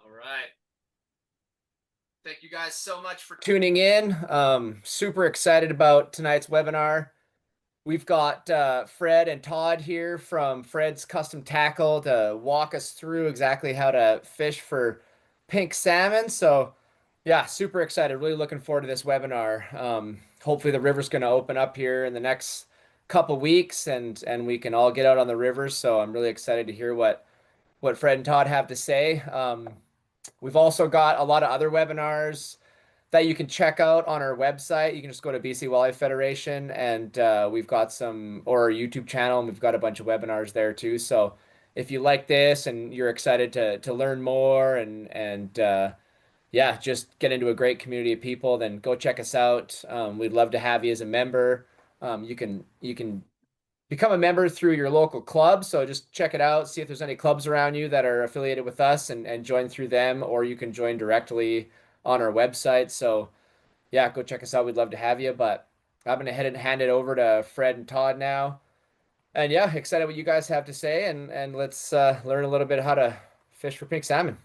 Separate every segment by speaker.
Speaker 1: All right. Thank you guys so much for tuning in. Super excited about tonight's webinar. We've got Fred and Todd here from Fred's Custom Tackle to walk us through exactly how to fish for pink salmon. So, yeah, super excited. Really looking forward to this webinar. Hopefully, the river's going to open up here in the next couple weeks, and we can all get out on the rivers. So, I'm really excited to hear what Fred and Todd have to say. We've also got a lot of other webinars that you can check out on our website. You can just go to BC Walleye Federation, and we've got or our YouTube channel, and we've got a bunch of webinars there too. So if you like this and you're excited to learn more and yeah, just get into a great community of people, then go check us out. We'd love to have you as a member. You can become a member through your local club. So just check it out, see if there's any clubs around you that are affiliated with us and join through them, or you can join directly on our website. So yeah, go check us out. We'd love to have you. But I'm gonna head and hand it over to Fred and Todd now. And yeah, excited what you guys have to say, and let's learn a little bit how to fish for pink salmon.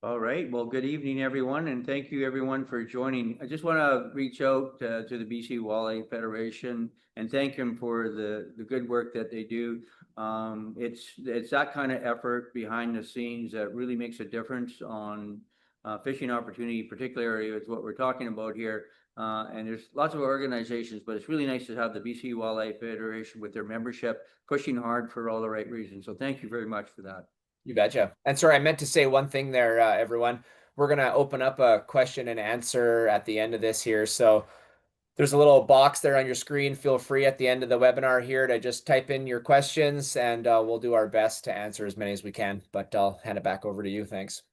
Speaker 2: All right. Well, good evening, everyone, and thank you, everyone, for joining. I just want to reach out to the BC Walleye Federation and thank them for the good work that they do. It's that kind of effort behind the scenes that really makes a difference on fishing opportunity, particularly with what we're talking about here. And there's lots of organizations, but it's really nice to have the BC Walleye Federation with their membership pushing hard for all the right reasons. So thank you very much for that.
Speaker 1: You betcha. And sorry, I meant to say one thing there, everyone. We're going to open up a question and answer at the end of this here. So there's a little box there on your screen. Feel free at the end of the webinar here to just type in your questions, and we'll do our best to answer as many as we can. But I'll hand it back over to you. Thanks.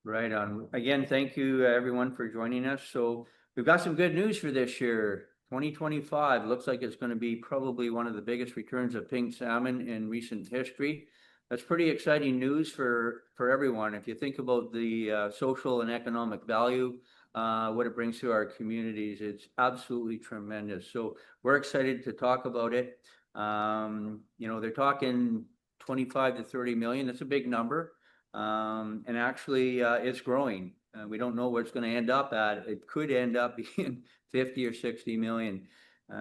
Speaker 2: Right on. Again, thank you, everyone, for joining us. So we've got some good news for this year. 2025 looks like it's going to be probably one of the biggest returns of pink salmon in recent history. That's pretty exciting news for everyone. If you think about the social and economic value, what it brings to our communities, it's absolutely tremendous. So we're excited to talk about it. They're talking 25 to 30 million. That's a big number. And actually, it's growing. We don't know where it's going to end up at. It could end up being 50 or 60 million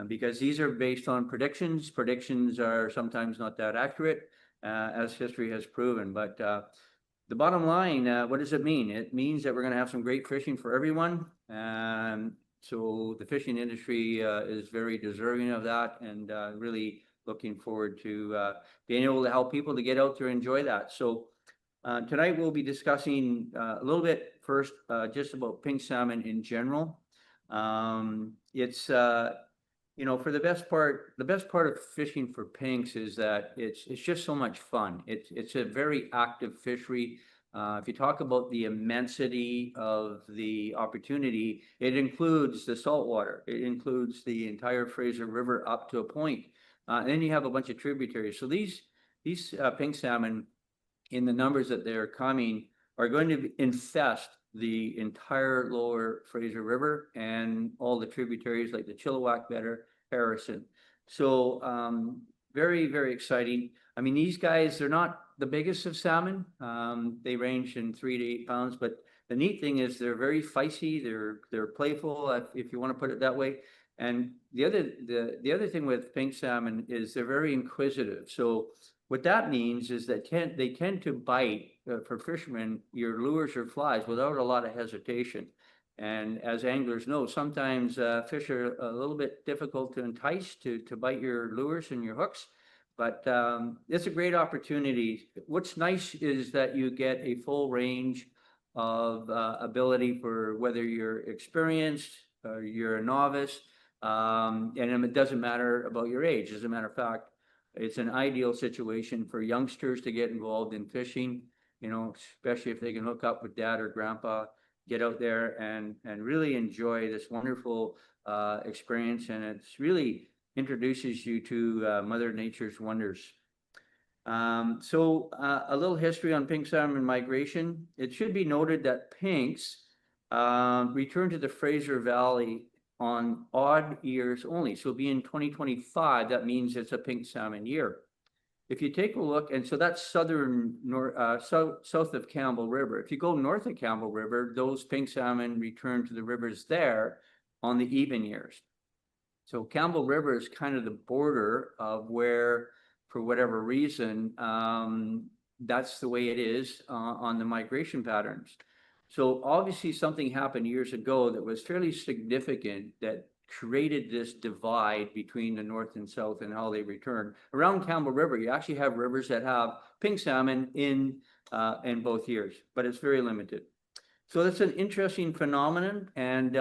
Speaker 2: because these are based on predictions. Predictions are sometimes not that accurate, as history has proven. But the bottom line, what does it mean? It means that we're going to have some great fishing for everyone. So the fishing industry is very deserving of that, and really looking forward to being able to help people to get out there and enjoy that. So tonight we'll be discussing a little bit first just about pink salmon in general. It's for the best part of fishing for pinks is that it's just so much fun. It's a very active fishery. If you talk about the immensity of the opportunity, it includes the saltwater. It includes the entire Fraser River up to a point. And then you have a bunch of tributaries. So these pink salmon, in the numbers that they're coming, are going to infest the entire lower Fraser River and all the tributaries like the Chilliwack, Better, Harrison. So very, very exciting. I mean, these guys, they're not the biggest of salmon. They range in 3 to 8 pounds, but the neat thing is they're very feisty. They're playful, if you want to put it that way. And the other thing with pink salmon is they're very inquisitive. So what that means is that they tend to bite, for fishermen, your lures or flies without a lot of hesitation. And as anglers know, sometimes fish are a little bit difficult to entice to bite your lures and your hooks. But it's a great opportunity. What's nice is that you get a full range of ability for whether you're experienced or you're a novice. And it doesn't matter about your age. As a matter of fact, it's an ideal situation for youngsters to get involved in fishing, especially if they can hook up with dad or grandpa, get out there and really enjoy this wonderful experience. And it's really introduces you to Mother Nature's wonders. So a little history on pink salmon migration. It should be noted that pinks return to the Fraser Valley on odd years only. So being 2025, that means it's a pink salmon year. if you take a look, and so that's south of Campbell River. If you go north of Campbell River, those pink salmon return to the rivers there on the even years. So Campbell River is kind of the border of where, for whatever reason, that's the way it is on the migration patterns. So obviously something happened years ago that was fairly significant that created this divide between the north and south and how they return. Around Campbell River, you actually have rivers that have pink salmon in both years, but it's very limited. So that's an interesting phenomenon, and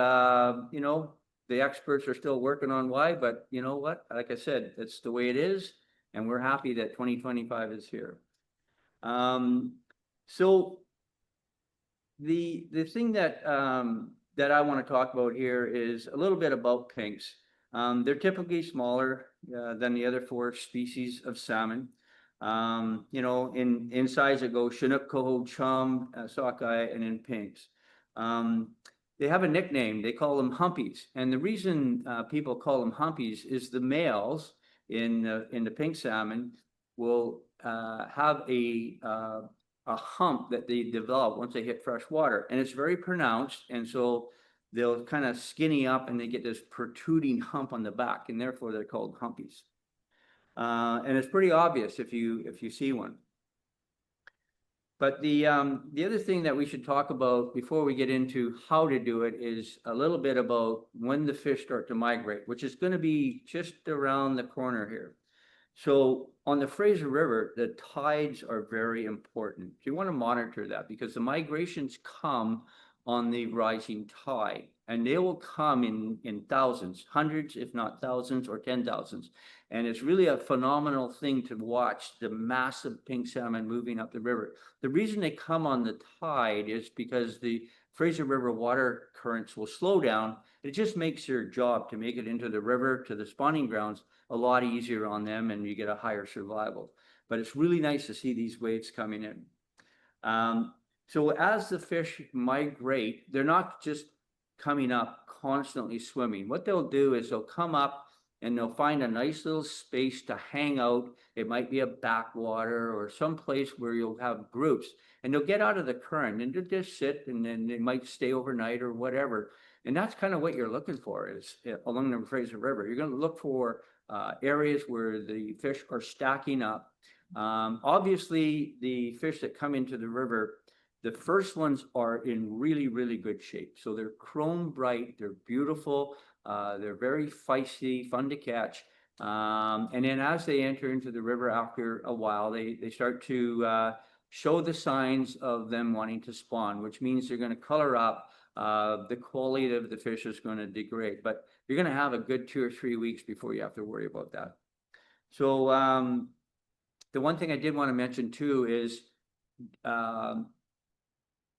Speaker 2: you know, the experts are still working on why, but you know what? Like I said, it's the way it is, and we're happy that 2025 is here. So the thing that that I want to talk about here is a little bit about pinks. They're typically smaller than the other four species of salmon. You know, in size it goes Chinook, Coho, Chum, Sockeye, and in pinks. They have a nickname. They call them Humpies, and the reason people call them Humpies is the males in the pink salmon will have a hump that they develop once they hit fresh water, and it's very pronounced, and so they'll kind of skinny up and they get this protruding hump on the back, and therefore they're called Humpies. And it's pretty obvious if you see one. But the other thing that we should talk about before we get into how to do it is a little bit about when the fish start to migrate, which is going to be just around the corner here. So on the Fraser River, the tides are very important. You want to monitor that because the migrations come on the rising tide, and they will come in thousands, hundreds, if not thousands or 10,000s. And it's really a phenomenal thing to watch the massive pink salmon moving up the river. The reason they come on the tide is because the Fraser River water currents will slow down. It just makes your job to make it into the river, to the spawning grounds, a lot easier on them, and you get a higher survival. But it's really nice to see these waves coming in. So as the fish migrate, they're not just coming up constantly swimming. What they'll do is they'll come up and they'll find a nice little space to hang out. It might be a backwater or some place where you'll have groups, and they'll get out of the current and they'll just sit, and then they might stay overnight or whatever. And that's kind of what you're looking for is along the Fraser River. You're going to look for areas where the fish are stacking up. Obviously, the fish that come into the river, the first ones are in really, really good shape. So they're chrome bright, they're beautiful, they're very feisty, fun to catch. And then as they enter into the river after a while, they start to show the signs of them wanting to spawn, which means they're going to color up. The quality of the fish is going to degrade, but you're going to have a good 2 or 3 weeks before you have to worry about that. So the one thing I did want to mention too is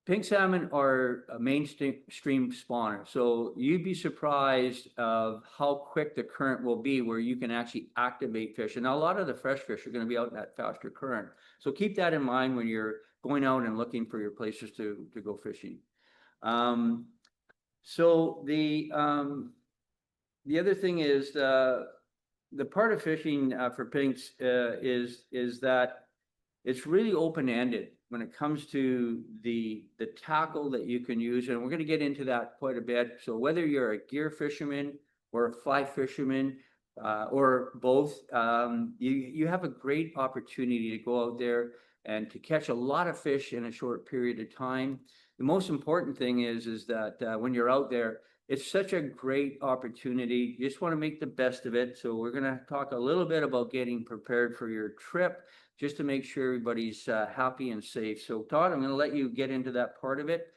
Speaker 2: pink salmon are a mainstream spawner. So you'd be surprised of how quick the current will be where you can actually activate fish. And a lot of the fresh fish are going to be out in that faster current. So keep that in mind when you're going out and looking for your places to go fishing. So the other thing is the part of fishing for pinks is that it's really open-ended when it comes to the tackle that you can use, and we're going to get into that quite a bit. So whether you're a gear fisherman or a fly fisherman or both, you have a great opportunity to go out there and to catch a lot of fish in a short period of time. The most important thing is that when you're out there, it's such a great opportunity. You just want to make the best of it. So we're going to talk a little bit about getting prepared for your trip, just to make sure everybody's happy and safe. So Todd, I'm going to let you get into that part of it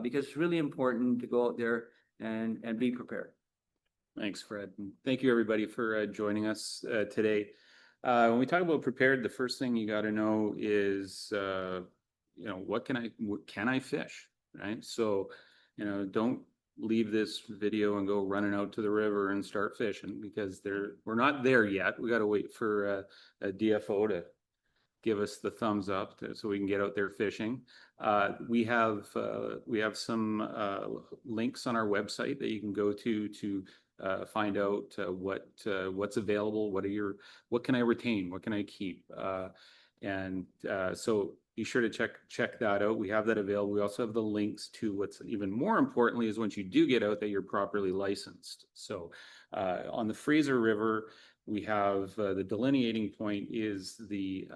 Speaker 2: because it's really important to go out there and be prepared.
Speaker 3: Thanks, Fred. And thank you, everybody, for joining us today. When we talk about prepared, the first thing you got to know is, you know, what can I fish, right? So, you know, don't leave this video and go running out to the river and start fishing because we're not there yet. We got to wait for a DFO to give us the thumbs up so we can get out there fishing. We have some links on our website that you can go to find out what's available, what can I retain, what can I keep, so be sure to check that out. We have that available. We also have the links to what's even more importantly is once you do get out that you're properly licensed. So on the Fraser River, we have the delineating point is the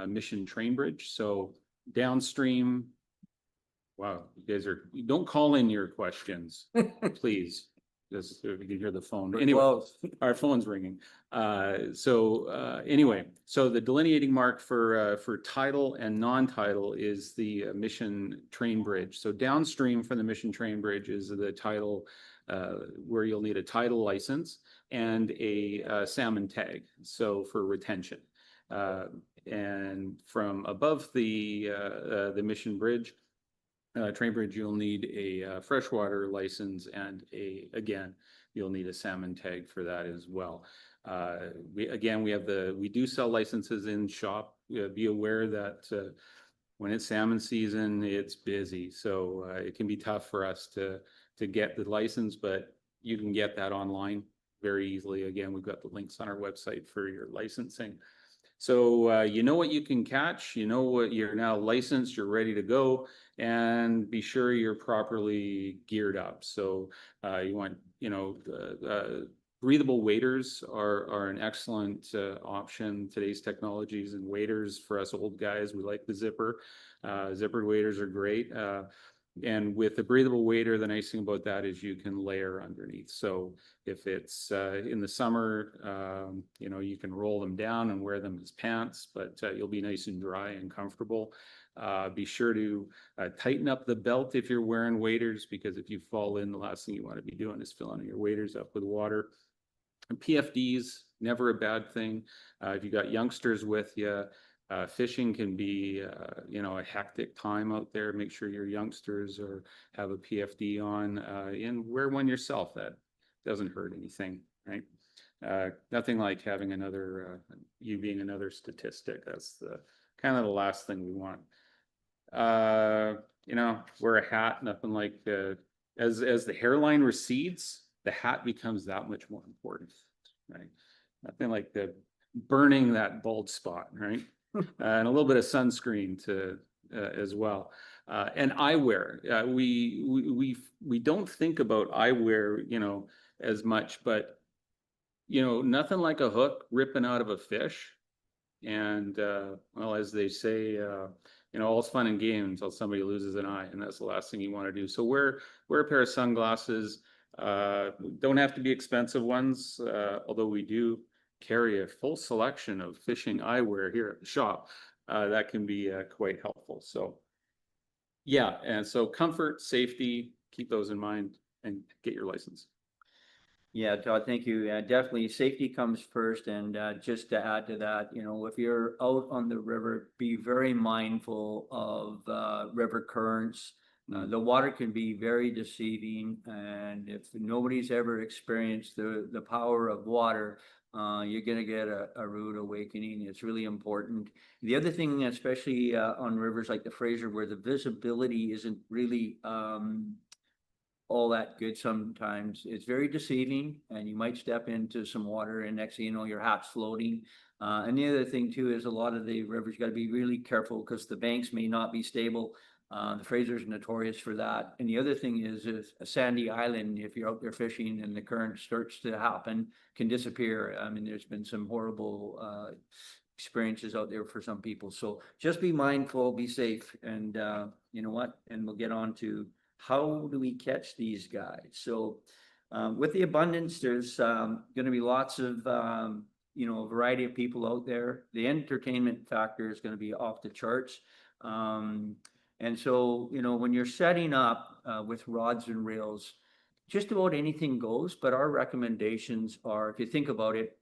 Speaker 3: Mission Train Bridge. So downstream, wow, you don't call in your questions, please. Just so you can hear the phone. Anyway, our phone's ringing. Anyway, so the delineating mark for tidal and non-tidal is the Mission Train Bridge. So downstream from the Mission Train Bridge is the tidal, where you'll need a tidal license and a salmon tag. So for retention, and from above the Mission Bridge. Train Bridge, you'll need a freshwater license and again, you'll need a salmon tag for that as well. We do sell licenses in shop. Be aware that when it's salmon season, it's busy. So it can be tough for us to get the license, but you can get that online very easily. Again, we've got the links on our website for your licensing. So you know what you can catch, you know what you're now licensed, you're ready to go, and be sure you're properly geared up. So you want, breathable waders are an excellent option. Today's technologies and waders for us old guys, we like the zipper. Zippered waders are great. And with the breathable wader, the nice thing about that is you can layer underneath. So if it's in the summer, you can roll them down and wear them as pants, but you'll be nice and dry and comfortable. Be sure to tighten up the belt if you're wearing waders, because if you fall in, the last thing you want to be doing is filling your waders up with water. And PFDs, never a bad thing. If you got youngsters with you, fishing can be, a hectic time out there. Make sure your youngsters have a PFD on, and wear one yourself. That doesn't hurt anything, right? Nothing like having you being another statistic. That's kind of the last thing we want. Wear a hat. Nothing like as the hairline recedes, the hat becomes that much more important, right? Nothing like burning that bald spot, right? And a little bit of sunscreen as well, and eyewear. We don't think about eyewear, as much, but nothing like a hook ripping out of a fish. And well, as they say, all's fun and games until somebody loses an eye, and that's the last thing you want to do. So wear a pair of sunglasses. Don't have to be expensive ones, although we do carry a full selection of fishing eyewear here at the shop. That can be quite helpful. So yeah, and so comfort, safety, keep those in mind and get your license.
Speaker 2: Yeah, Todd, thank you. Definitely safety comes first. And just to add to that, if you're out on the river, be very mindful of river currents. The water can be very deceiving, and if nobody's ever experienced the power of water, you're going to get a rude awakening. It's really important. The other thing, especially on rivers like the Fraser, where the visibility isn't really all that good sometimes, it's very deceiving, and you might step into some water and next thing you know, your hat's floating. And the other thing too is a lot of the rivers, you got to be really careful because the banks may not be stable. The Fraser's notorious for that. And the other thing is a sandy island, if you're out there fishing and the current starts to happen, can disappear. I mean, there's been some horrible experiences out there for some people. So just be mindful, be safe, and you know what? And we'll get on to how do we catch these guys. So with the abundance, there's going to be lots of a variety of people out there. The entertainment factor is going to be off the charts. And so, when you're setting up with rods and reels, just about anything goes, but our recommendations are, if you think about it,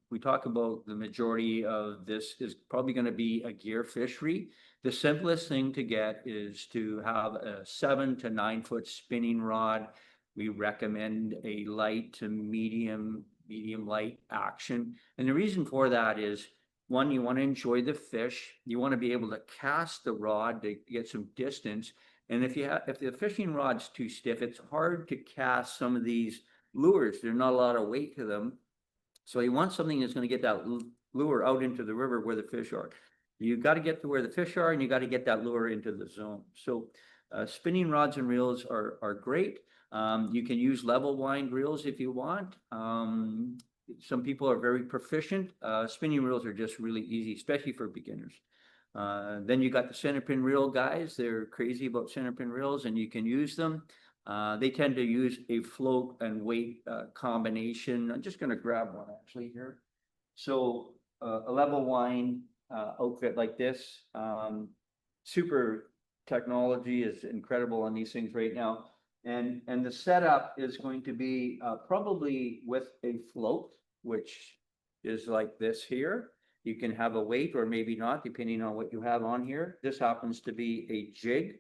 Speaker 2: we talk about the majority of this is probably going to be a gear fishery. The simplest thing to get is to have a 7 to 9 foot spinning rod. We recommend a light to medium light action. And the reason for that is, one, you want to enjoy the fish. You want to be able to cast the rod to get some distance. And if the fishing rod's too stiff, it's hard to cast some of these lures. There's not a lot of weight to them. So you want something that's going to get that lure out into the river where the fish are. You got to get to where the fish are, and you got to get that lure into the zone. So spinning rods and reels are great. You can use level wind reels if you want. Some people are very proficient. Spinning reels are just really easy, especially for beginners. Then you got the center pin reel guys. They're crazy about center pin reels, and you can use them. They tend to use a float and weight combination. I'm just going to grab one actually here. So a level wind outfit like this, super technology is incredible on these things right now. And the setup is going to be probably with a float, which is like this here. You can have a weight or maybe not, depending on what you have on here. This happens to be a jig,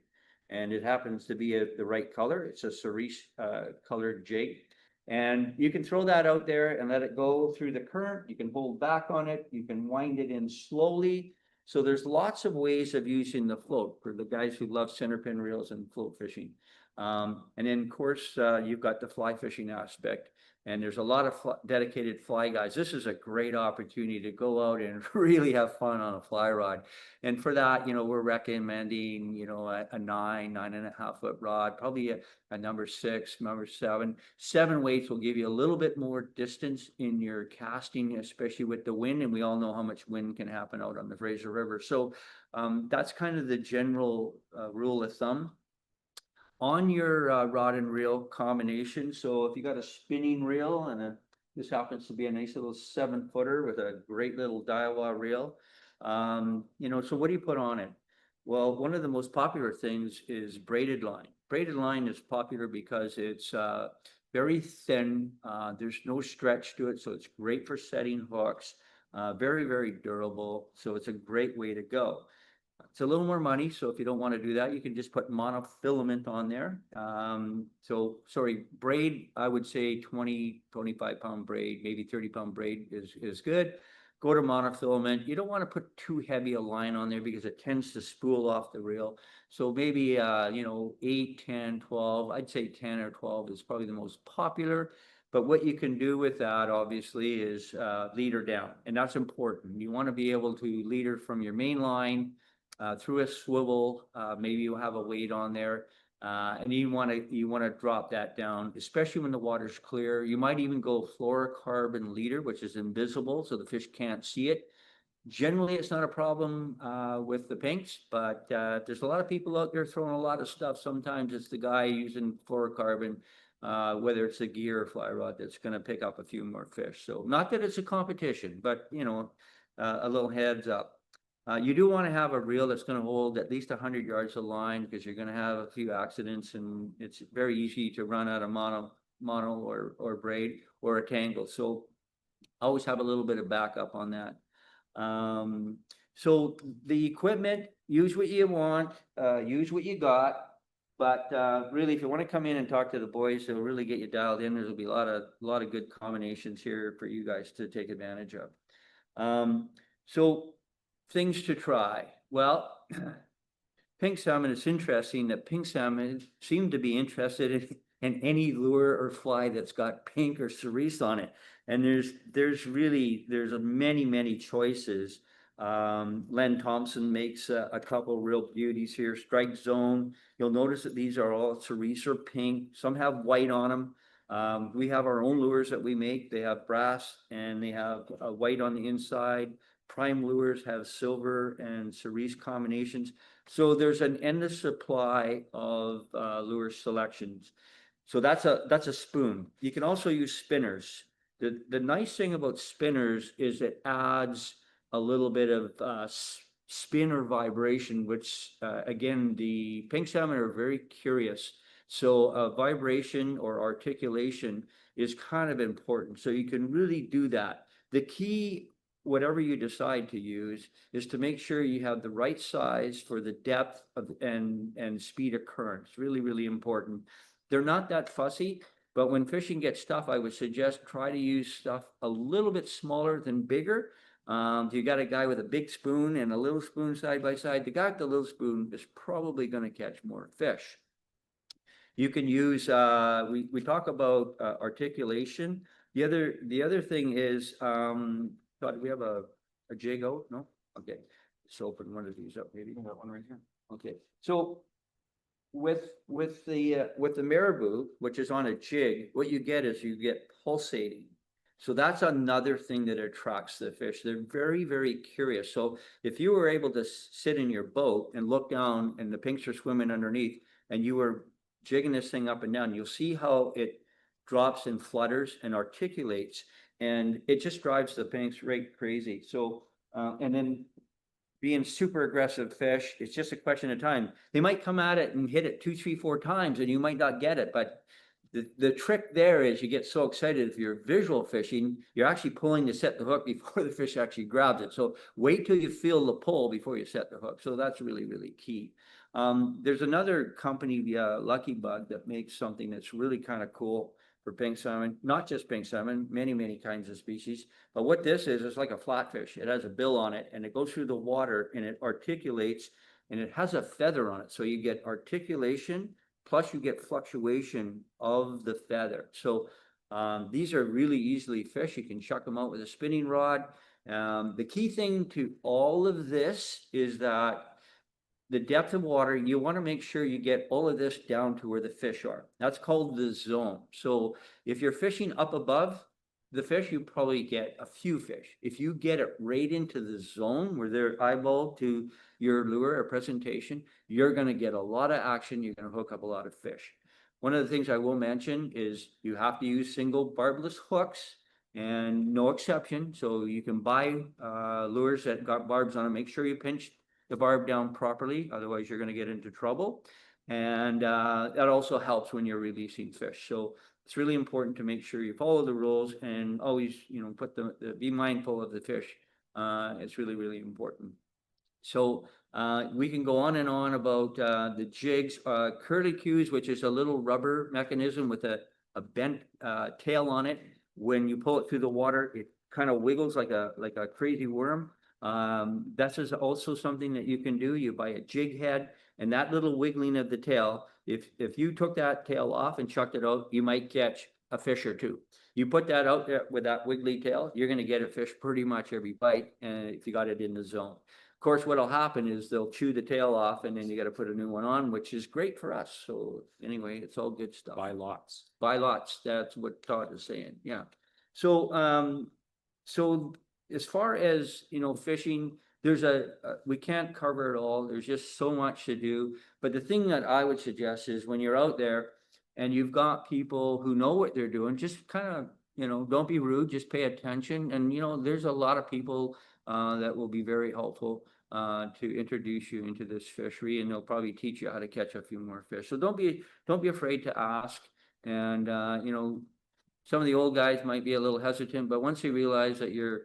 Speaker 2: and it happens to be the right color. It's a cerise colored jig. And you can throw that out there and let it go through the current. You can hold back on it. You can wind it in slowly. So there's lots of ways of using the float for the guys who love center pin reels and float fishing. And then of course, you've got the fly fishing aspect. And there's a lot of dedicated fly guys. This is a great opportunity to go out and really have fun on a fly rod. And for that, we're recommending, a 9.5 foot rod, probably a number 6, number 7. 7 weights will give you a little bit more distance in your casting, especially with the wind. And we all know how much wind can happen out on the Fraser River. So that's kind of the general rule of thumb. On your rod and reel combination, so if you got a spinning reel and this happens to be a nice little 7-footer with a great little Daiwa reel, so what do you put on it? Well, one of the most popular things is braided line. Braided line is popular because it's very thin. There's no stretch to it, so it's great for setting hooks. Very, very durable, so it's a great way to go. It's a little more money, so if you don't want to do that, you can just put monofilament on there. Braid, I would say 20, 25-pound braid, maybe 30-pound braid is good. Go to monofilament. You don't want to put too heavy a line on there because it tends to spool off the reel. So maybe, 8, 10, 12. I'd say 10 or 12 is probably the most popular. But what you can do with that, obviously, is leader down, and that's important. You want to be able to leader from your main line through a swivel. Maybe you have a weight on there, and you want to drop that down, especially when the water's clear. You might even go fluorocarbon leader, which is invisible, so the fish can't see it. Generally, it's not a problem with the pinks, but there's a lot of people out there throwing a lot of stuff. Sometimes it's the guy using fluorocarbon, whether it's a gear or fly rod, that's going to pick up a few more fish. So not that it's a competition, but a little heads up. You do want to have a reel that's going to hold at least 100 yards of line, because you're going to have a few accidents, and it's very easy to run out of mono or braid or a tangle. So always have a little bit of backup on that. So the equipment, use what you want, use what you got. But really, if you want to come in and talk to the boys, they'll really get you dialed in. There'll be a lot of good combinations here for you guys to take advantage of. So things to try. Well, pink salmon, it's interesting that pink salmon seem to be interested in any lure or fly that's got pink or cerise on it. And there's many choices. Len Thompson makes a couple real beauties here. Strike Zone. You'll notice that these are all cerise or pink. Some have white on them. We have our own lures that we make. They have brass and they have white on the inside. Prime lures have silver and cerise combinations. So there's an endless supply of lure selections. So that's a spoon. You can also use spinners. The nice thing about spinners is it adds a little bit of spin or vibration, which again, the pink salmon are very curious. So vibration or articulation is kind of important. So you can really do that. The key, whatever you decide to use, is to make sure you have the right size for the depth of and speed of current. It's really, really important. They're not that fussy, but when fishing gets tough, I would suggest try to use stuff a little bit smaller than bigger. You got a guy with a big spoon and a little spoon side by side. The guy with the little spoon is probably going to catch more fish. You can use, we talk about articulation. The other thing is, Todd, do we have a jig out? No? Okay. Let's open one of these up, maybe.
Speaker 3: Got one right here.
Speaker 2: Okay, so with the marabou, which is on a jig, what you get is you get pulsating. So that's another thing that attracts the fish. They're very, very curious. So if you were able to sit in your boat and look down and the pinks are swimming underneath and you were jigging this thing up and down, you'll see how it drops and flutters and articulates, and it just drives the pinks right crazy. So, and then being super aggressive fish, it's just a question of time. They might come at it and hit it 2, 3, 4 times and you might not get it, but the trick there is you get so excited if you're visual fishing, you're actually pulling to set the hook before the fish actually grabs it. So wait till you feel the pull before you set the hook. So that's really, really key. There's another company, Lucky Bug, that makes something that's really kind of cool for pink salmon, not just pink salmon, many, many kinds of species. But what this is, it's like a flatfish. It has a bill on it and it goes through the water and it articulates and it has a feather on it. So you get articulation, plus you get fluctuation of the feather. So these are really easily fished. You can chuck them out with a spinning rod. The key thing to all of this is that the depth of water, you want to make sure you get all of this down to where the fish are. That's called the zone. So if you're fishing up above the fish, you probably get a few fish. If you get it right into the zone where they're eyeballed to your lure or presentation, you're going to get a lot of action. You're going to hook up a lot of fish. One of the things I will mention is you have to use single barbless hooks and no exception. So you can buy lures that got barbs on them. Make sure you pinch the barb down properly, otherwise you're going to get into trouble. And that also helps when you're releasing fish. So it's really important to make sure you follow the rules and always, put be mindful of the fish. It's really, really important. So we can go on and on about the jigs, curlicues, which is a little rubber mechanism with a bent tail on it. When you pull it through the water, it kind of wiggles like a crazy worm. That's also something that you can do. You buy a jig head, and that little wiggling of the tail, if you took that tail off and chucked it out, you might catch a fish or two. You put that out there with that wiggly tail, you're going to get a fish pretty much every bite, and if you got it in the zone. Of course, what'll happen is they'll chew the tail off, and then you got to put a new one on, which is great for us. So anyway, it's all good stuff.
Speaker 3: Buy lots.
Speaker 2: Buy lots. That's what Todd is saying. Yeah. So so as far as fishing, there's we can't cover it all. There's just so much to do. But the thing that I would suggest is when you're out there and you've got people who know what they're doing, just kind of don't be rude, just pay attention. And there's a lot of people that will be very helpful to introduce you into this fishery, and they'll probably teach you how to catch a few more fish. So don't be afraid to ask. And some of the old guys might be a little hesitant, but once they realize that you're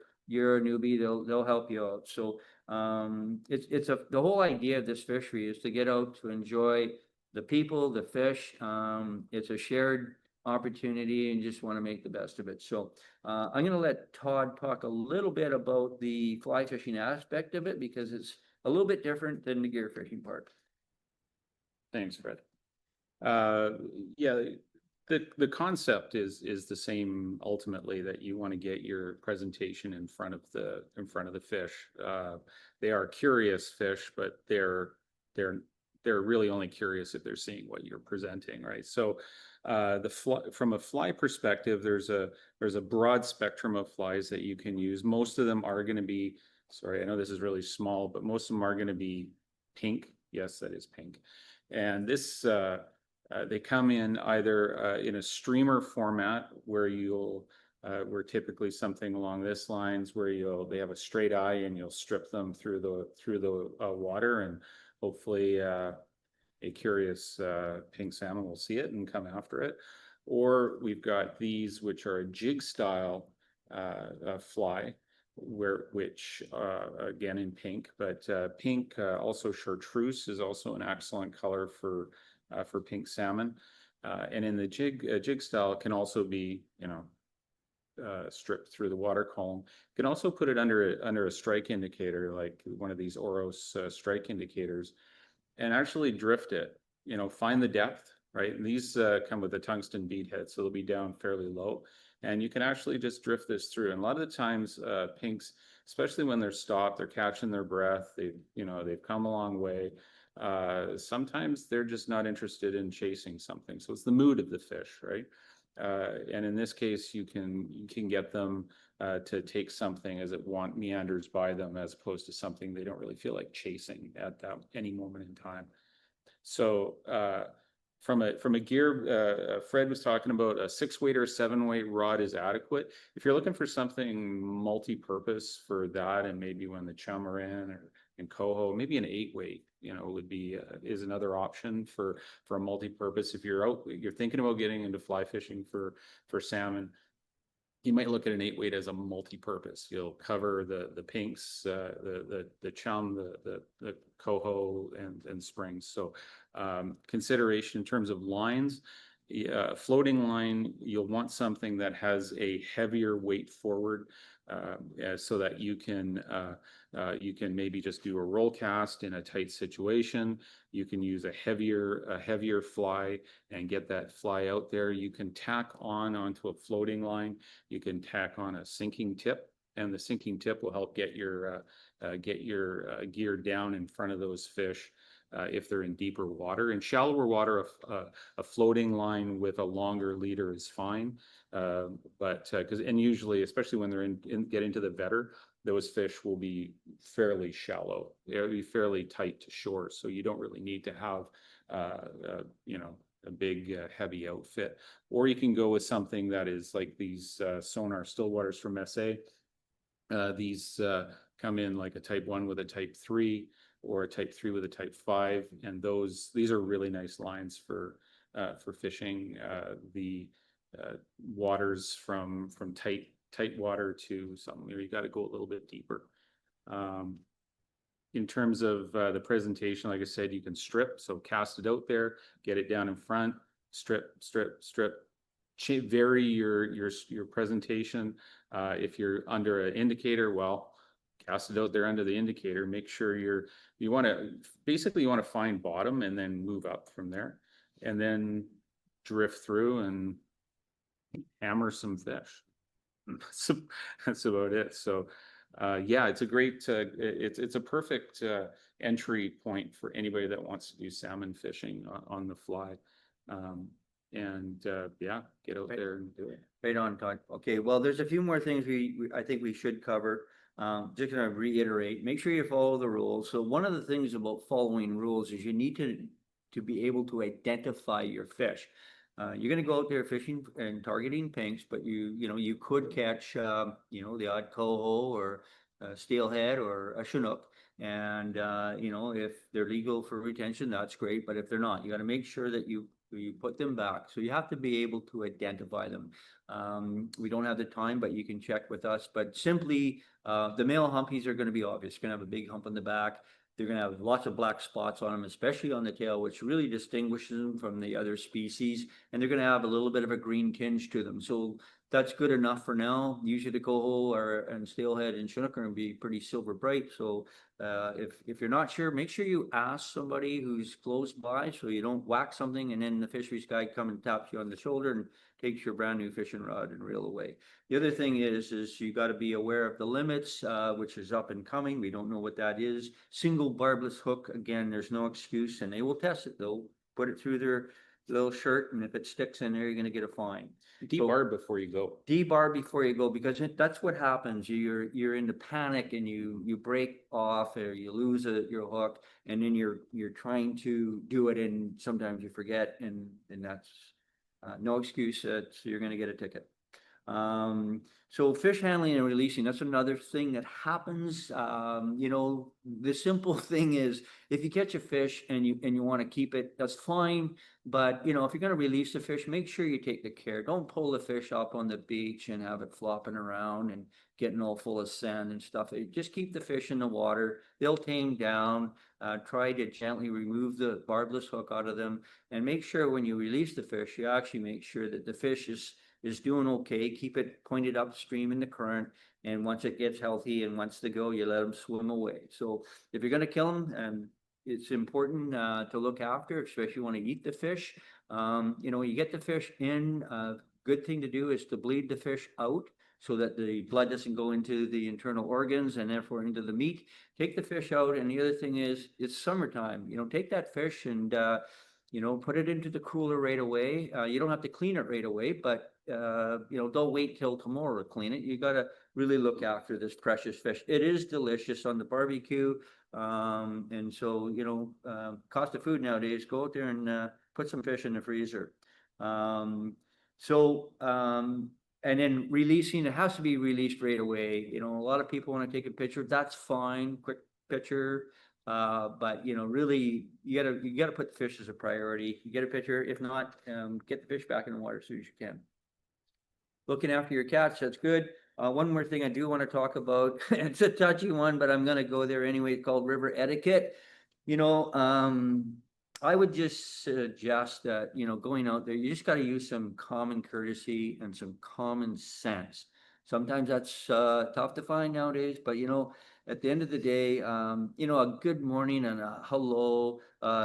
Speaker 2: a newbie, they'll help you out. So the whole idea of this fishery is to get out to enjoy the people, the fish. It's a shared opportunity, and just want to make the best of it. So I'm going to let Todd talk a little bit about the fly fishing aspect of it, because it's a little bit different than the gear fishing part.
Speaker 3: Thanks, Fred. Yeah, the concept is the same ultimately, that you want to get your presentation in front of the fish. They are curious fish, but they're really only curious if they're seeing what you're presenting, right? So from a fly perspective, there's a broad spectrum of flies that you can use. Most of them are going to be, sorry, I know this is really small, but most of them are going to be pink. Yes, that is pink. And this they come in either in a streamer format, where where typically something along this lines, where they have a straight eye and you'll strip them through the water, and hopefully a curious pink salmon will see it and come after it. Or we've got these, which are a jig style fly, which again in pink, but pink, also chartreuse is also an excellent color for pink salmon. And in the jig style, it can also be stripped through the water column. You can also put it under a strike indicator, like one of these Oros strike indicators, and actually drift it. Find the depth, right? And these come with a tungsten bead head, so they'll be down fairly low. And you can actually just drift this through. And a lot of the times, pinks, especially when they're stopped, they're catching their breath, they've come a long way. Sometimes they're just not interested in chasing something. So it's the mood of the fish, right? And in this case, you can get them to take something as it meanders by them, as opposed to something they don't really feel like chasing at any moment in time. So from a gear, Fred was talking about a 6-weight or a 7-weight rod is adequate. If you're looking for something multi-purpose for that, and maybe when the chum are in coho, maybe an 8-weight, would be is another option for a multi-purpose. If you're thinking about getting into fly fishing for salmon, you might look at an 8-weight as a multi-purpose. You'll cover the pinks, the chum, the coho, and springs. So consideration in terms of lines, floating line, you'll want something that has a heavier weight forward, so that you can maybe just do a roll cast in a tight situation. You can use a heavier fly and get that fly out there. You can tack onto a floating line. You can tack on a sinking tip, and the sinking tip will help get your gear down in front of those fish. If they're in deeper water. In shallower water, a floating line with a longer leader is fine. But usually, especially when they're get into the vetter, those fish will be fairly shallow. They'll be fairly tight to shore, so you don't really need to have a big heavy outfit. Or you can go with something that is like these sonar still waters from SA. These come in like a type 1 with a type 3, or a type 3 with a type 5, and these are really nice lines for fishing the waters from tight water to something where you got to go a little bit deeper. In terms of the presentation, like I said, you can strip, so cast it out there, get it down in front, strip. Vary your presentation. If you're under an indicator, well, cast it out there under the indicator. Make sure you want to find bottom and then move up from there, and then drift through and hammer some fish. That's about it. So yeah, it's a great it's a perfect entry point for anybody that wants to do salmon fishing on the fly. Yeah, get out there and do it.
Speaker 2: Right on, Todd. Okay, well, there's a few more things I think we should cover. Just gonna reiterate, make sure you follow the rules. So one of the things about following rules is you need to be able to identify your fish. You're gonna go out there fishing and targeting pinks, but you could catch the odd coho or steelhead or a chinook. And if they're legal for retention, that's great. But if they're not, you got to make sure that you put them back. So you have to be able to identify them. We don't have the time, but you can check with us. But simply, the male humpies are going to be obvious. You're going to have a big hump on the back. They're going to have lots of black spots on them, especially on the tail, which really distinguishes them from the other species. And they're going to have a little bit of a green tinge to them. So that's good enough for now. Usually the coho and steelhead and chinook are going to be pretty silver bright. So if you're not sure, make sure you ask somebody who's close by, so you don't whack something and then the fisheries guy come and taps you on the shoulder and takes your brand new fishing rod and reel away. The other thing is you got to be aware of the limits, which is up and coming. We don't know what that is. Single barbless hook, again, there's no excuse, and they will test it though. Put it through their little shirt, and if it sticks in there, you're going to get a fine.
Speaker 3: Debar before you go.
Speaker 2: Debar before you go, because that's what happens. You're into panic and you break off, or you lose your hook, and then you're trying to do it, and sometimes you forget, and that's no excuse. You're going to get a ticket. So fish handling and releasing, that's another thing that happens. The simple thing is, if you catch a fish and you want to keep it, that's fine. But if you're going to release the fish, make sure you take the care. Don't pull the fish up on the beach and have it flopping around and getting all full of sand and stuff. Just keep the fish in the water. They'll tame down. Try to gently remove the barbless hook out of them, and make sure when you release the fish, you actually make sure that the fish is doing okay. Keep it pointed upstream in the current, and once it gets healthy and wants to go, you let them swim away. So if you're going to kill them, and it's important to look after, especially when you eat the fish. You know, you get the fish in, good thing to do is to bleed the fish out so that the blood doesn't go into the internal organs and therefore into the meat. Take the fish out, and the other thing is, it's summertime, you know, take that fish and you know, put it into the cooler right away. You don't have to clean it right away, but you know, don't wait till tomorrow to clean it. You gotta really look after this precious fish. It is delicious on the barbecue. And so, you know, cost of food nowadays, go out there and put some fish in the freezer. And then releasing, it has to be released right away. You know, a lot of people want to take a picture, that's fine, quick picture. But you know, really, you gotta put the fish as a priority. You get a picture, if not, get the fish back in the water as soon as you can. Looking after your cats, that's good. One more thing I do want to talk about, it's a touchy one, but I'm gonna go there anyway, it's called river etiquette. You know, I would just suggest that, you know, going out there, you just gotta use some common courtesy and some common sense. Sometimes that's tough to find nowadays, but you know, at the end of the day, you know, a good morning and a hello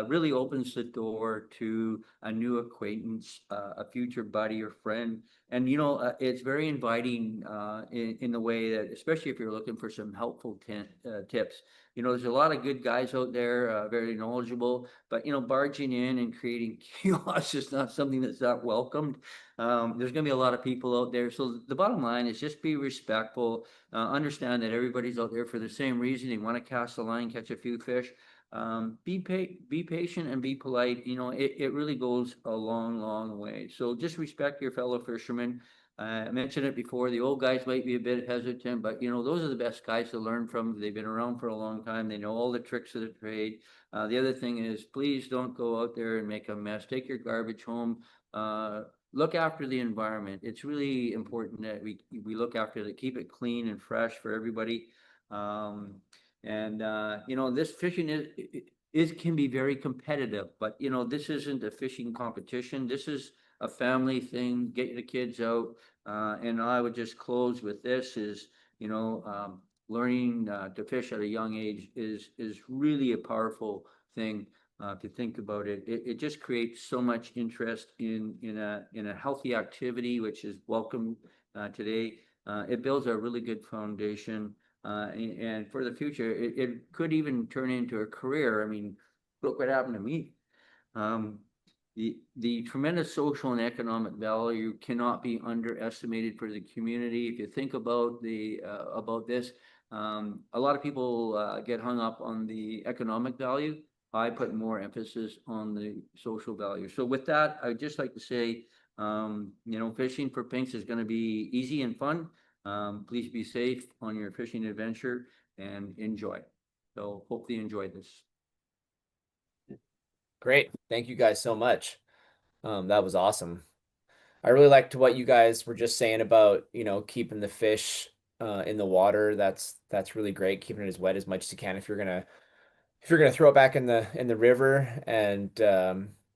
Speaker 2: really opens the door to a new acquaintance, a future buddy or friend. And you know, it's very inviting in the way that, especially if you're looking for some helpful tips. You know, there's a lot of good guys out there, very knowledgeable, but you know, barging in and creating chaos is not something that's not welcomed. There's going to be a lot of people out there. So the bottom line is just be respectful, understand that everybody's out there for the same reason. They want to cast a line, catch a few fish. Be patient and be polite. You know, it really goes a long way. So just respect your fellow fishermen. I mentioned it before, the old guys might be a bit hesitant, but you know, those are the best guys to learn from. They've been around for a long time. They know all the tricks of the trade. The other thing is, please don't go out there and make a mess. Take your garbage home. Look after the environment. It's really important that we look after it, keep it clean and fresh for everybody. You know, this fishing is can be very competitive, but you know, this isn't a fishing competition. This is a family thing. Get the kids out. And I would just close with this is, you know, learning to fish at a young age is really a powerful thing. To think about it, it just creates so much interest in a healthy activity, which is welcome today. It builds a really good foundation, and for the future, it could even turn into a career. I mean, look what happened to me. The tremendous social and economic value cannot be underestimated for the community. If you think about about this, a lot of people get hung up on the economic value. I put more emphasis on the social value. So with that, I'd just like to say, you know, fishing for pinks is going to be easy and fun. Please be safe on your fishing adventure and enjoy. So hopefully you enjoyed this.
Speaker 1: Great. Thank you guys so much. That was awesome. I really liked what you guys were just saying about, you know, keeping the fish in the water. That's really great. Keeping it as wet as much as you can if you're gonna throw it back in the river, and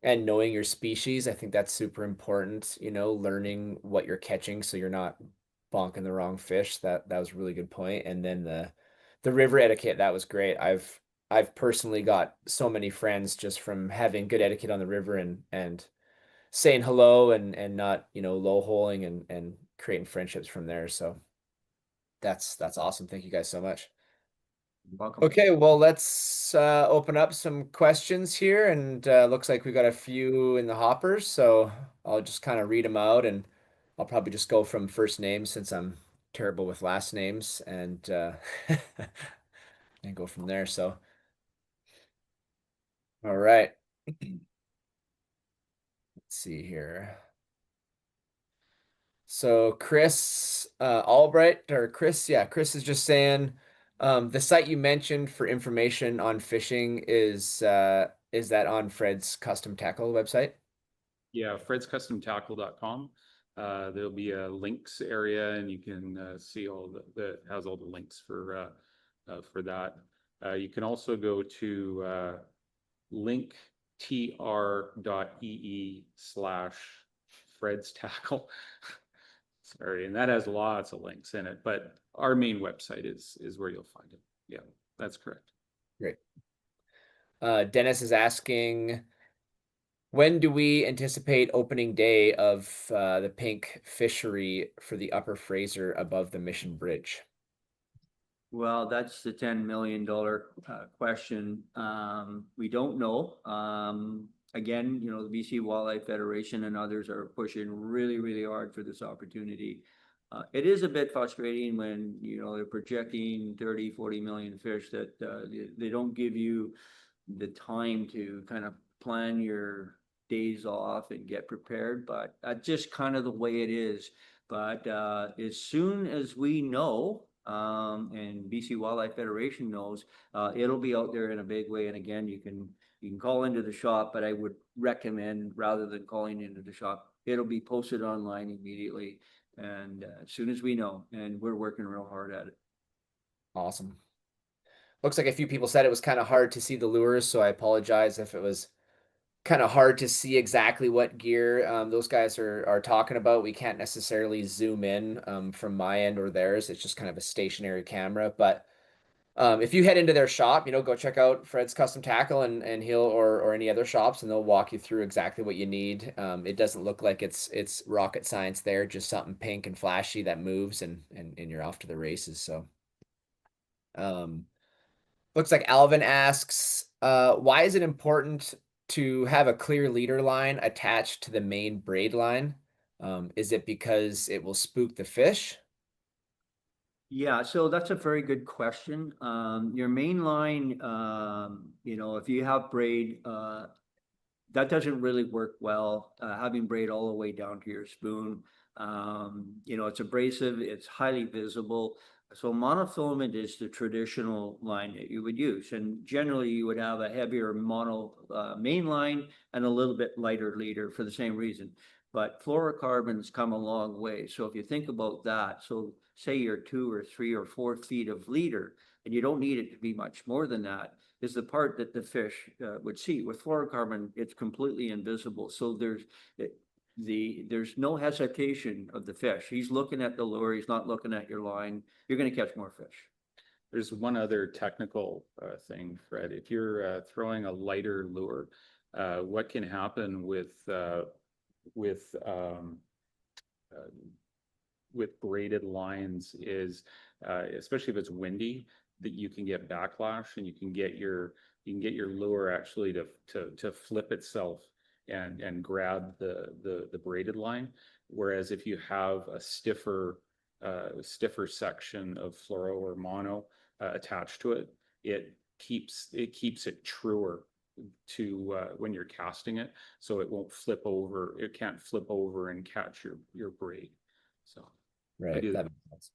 Speaker 1: knowing your species. I think that's super important, you know, learning what you're catching so you're not bonking the wrong fish. That was a really good point. And then the river etiquette, that was great. I've personally got so many friends just from having good etiquette on the river and saying hello and not, you know, low holing and creating friendships from there. So that's awesome. Thank you guys so much.
Speaker 2: Welcome.
Speaker 1: Okay, well, let's open up some questions here, and looks like we got a few in the hoppers, so I'll just kind of read them out, and I'll probably just go from first names since I'm terrible with last names, and and go from there. So, all right, let's see here. So Chris Albright, or Chris, yeah, Chris is just saying the site you mentioned for information on fishing is that on Fred's Custom Tackle website?
Speaker 3: Yeah, fredscustomtackle.com. There'll be a links area, and you can see all the has all the links for that. You can also go to linktr.ee/Fred's Tackle. Sorry, and that has lots of links in it, but our main website is where you'll find it. Yeah, that's correct.
Speaker 1: Great. Dennis is asking, when do we anticipate opening day of the pink fishery for the Upper Fraser above the Mission Bridge?
Speaker 2: Well, that's the $10 million question. We don't know. Again, you know, the BC Wildlife Federation and others are pushing really, really hard for this opportunity. It is a bit frustrating when, you know, they're projecting 30, 40 million fish that they don't give you the time to kind of plan your days off and get prepared, but that's just kind of the way it is. But as soon as we know, and BC Wildlife Federation knows, it'll be out there in a big way. And again, you can call into the shop, but I would recommend, rather than calling into the shop, it'll be posted online immediately. And as soon as we know, and we're working real hard at it.
Speaker 1: Awesome. Looks like a few people said it was kind of hard to see the lures, so I apologize if it was kind of hard to see exactly what gear those guys are talking about. We can't necessarily zoom in from my end or theirs. It's just kind of a stationary camera. But if you head into their shop, you know, go check out Fred's Custom Tackle and he'll or any other shops, and they'll walk you through exactly what you need. It doesn't look like it's rocket science there, just something pink and flashy that moves and you're off to the races. So looks like Alvin asks, why is it important to have a clear leader line attached to the main braid line? Is it because it will spook the fish?
Speaker 2: Yeah, so that's a very good question. Your main line, you know, if you have braid, that doesn't really work well, having braid all the way down to your spoon. You know, it's abrasive, it's highly visible. So monofilament is the traditional line that you would use. And generally you would have a heavier mono main line and a little bit lighter leader for the same reason. But fluorocarbons come a long way. So if you think about that, so say you're 2 or 3 or 4 feet of leader, and you don't need it to be much more than that, is the part that the fish would see. With fluorocarbon, it's completely invisible. So there's no hesitation of the fish. He's looking at the lure. He's not looking at your line. You're going to catch more fish.
Speaker 3: There's one other technical thing, Fred. If you're throwing a lighter lure, what can happen with braided lines is, especially if it's windy, that you can get backlash and you can get your lure actually to flip itself and grab the braided line. Whereas if you have a stiffer section of fluoro or mono attached to it, it keeps it truer to when you're casting it, so it won't flip over. It can't flip over and catch your braid. So
Speaker 1: Right.
Speaker 3: that
Speaker 1: makes sense.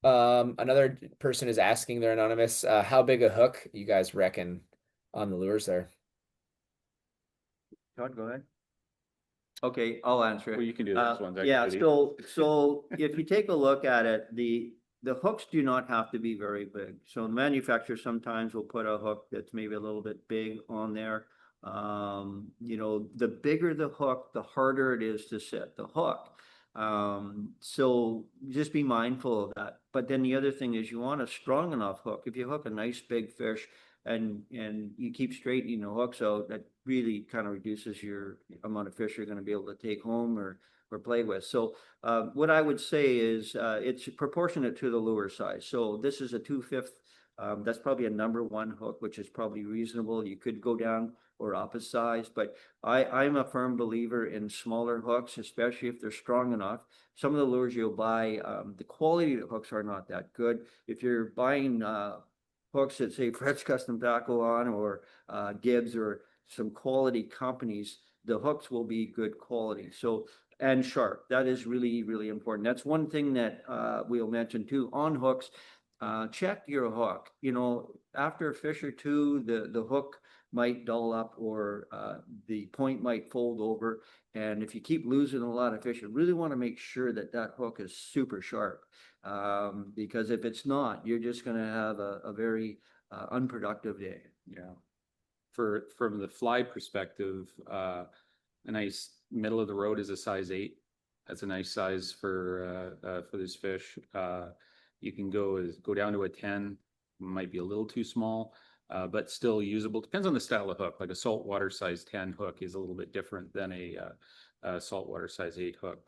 Speaker 1: Another person is asking, they're anonymous, how big a hook you guys reckon on the lures there?
Speaker 2: Todd, go ahead. Okay, I'll answer it.
Speaker 3: Well, you can do this one.
Speaker 2: Yeah, so if you take a look at it, the hooks do not have to be very big. So the manufacturer sometimes will put a hook that's maybe a little bit big on there. You know, the bigger the hook, the harder it is to set the hook. So just be mindful of that. But then the other thing is you want a strong enough hook. If you hook a nice big fish and you keep straightening the hooks out, that really kind of reduces your amount of fish you're going to be able to take home or play with. So what I would say is it's proportionate to the lure size. So this is a 2/5. That's probably a number 1 hook, which is probably reasonable. You could go down or up a size, but I'm a firm believer in smaller hooks, especially if they're strong enough. Some of the lures you'll buy, the quality of the hooks are not that good. If you're buying hooks that say Fred's Custom Tackle on, or Gibbs, or some quality companies, the hooks will be good quality. So, and sharp. That is really, really important. That's one thing that we'll mention too on hooks. Check your hook. You know, after a fish or two, the hook might dull up, or the point might fold over. And if you keep losing a lot of fish, you really want to make sure that that hook is super sharp. Because if it's not, you're just going to have a very unproductive day.
Speaker 3: Yeah. From the fly perspective, a nice middle of the road is a size 8. That's a nice size for this fish. You can go down to a 10, might be a little too small. but still usable. Depends on the style of hook. Like a saltwater size 10 hook is a little bit different than a saltwater size 8 hook.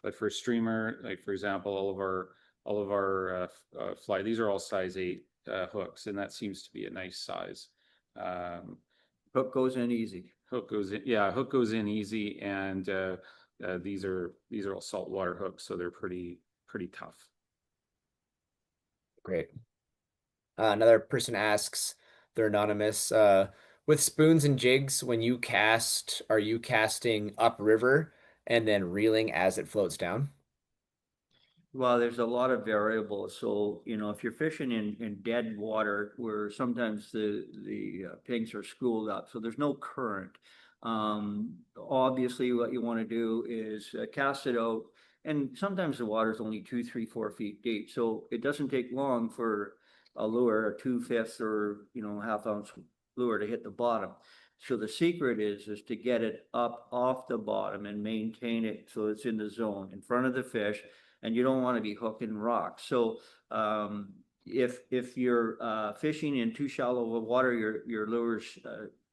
Speaker 3: But for streamer, like for example, all of our fly, these are all size 8 hooks, and that seems to be a nice size.
Speaker 2: Hook goes in easy.
Speaker 3: Hook goes in, yeah, hook goes in easy, and these are all saltwater hooks, so they're pretty tough.
Speaker 1: Great. Another person asks, they're anonymous, with spoons and jigs, when you cast, are you casting upriver and then reeling as it floats down?
Speaker 2: Well, there's a lot of variables. So, you know, if you're fishing in dead water where sometimes the pinks are schooled up, so there's no current. Obviously what you want to do is cast it out, and sometimes the water is only 2, 3, 4 feet deep. So it doesn't take long for a lure, a 2/5 or, you know, half-ounce lure to hit the bottom. So the secret is to get it up off the bottom and maintain it so it's in the zone in front of the fish, and you don't want to be hooking rocks. So if you're fishing in too shallow of water, your lure's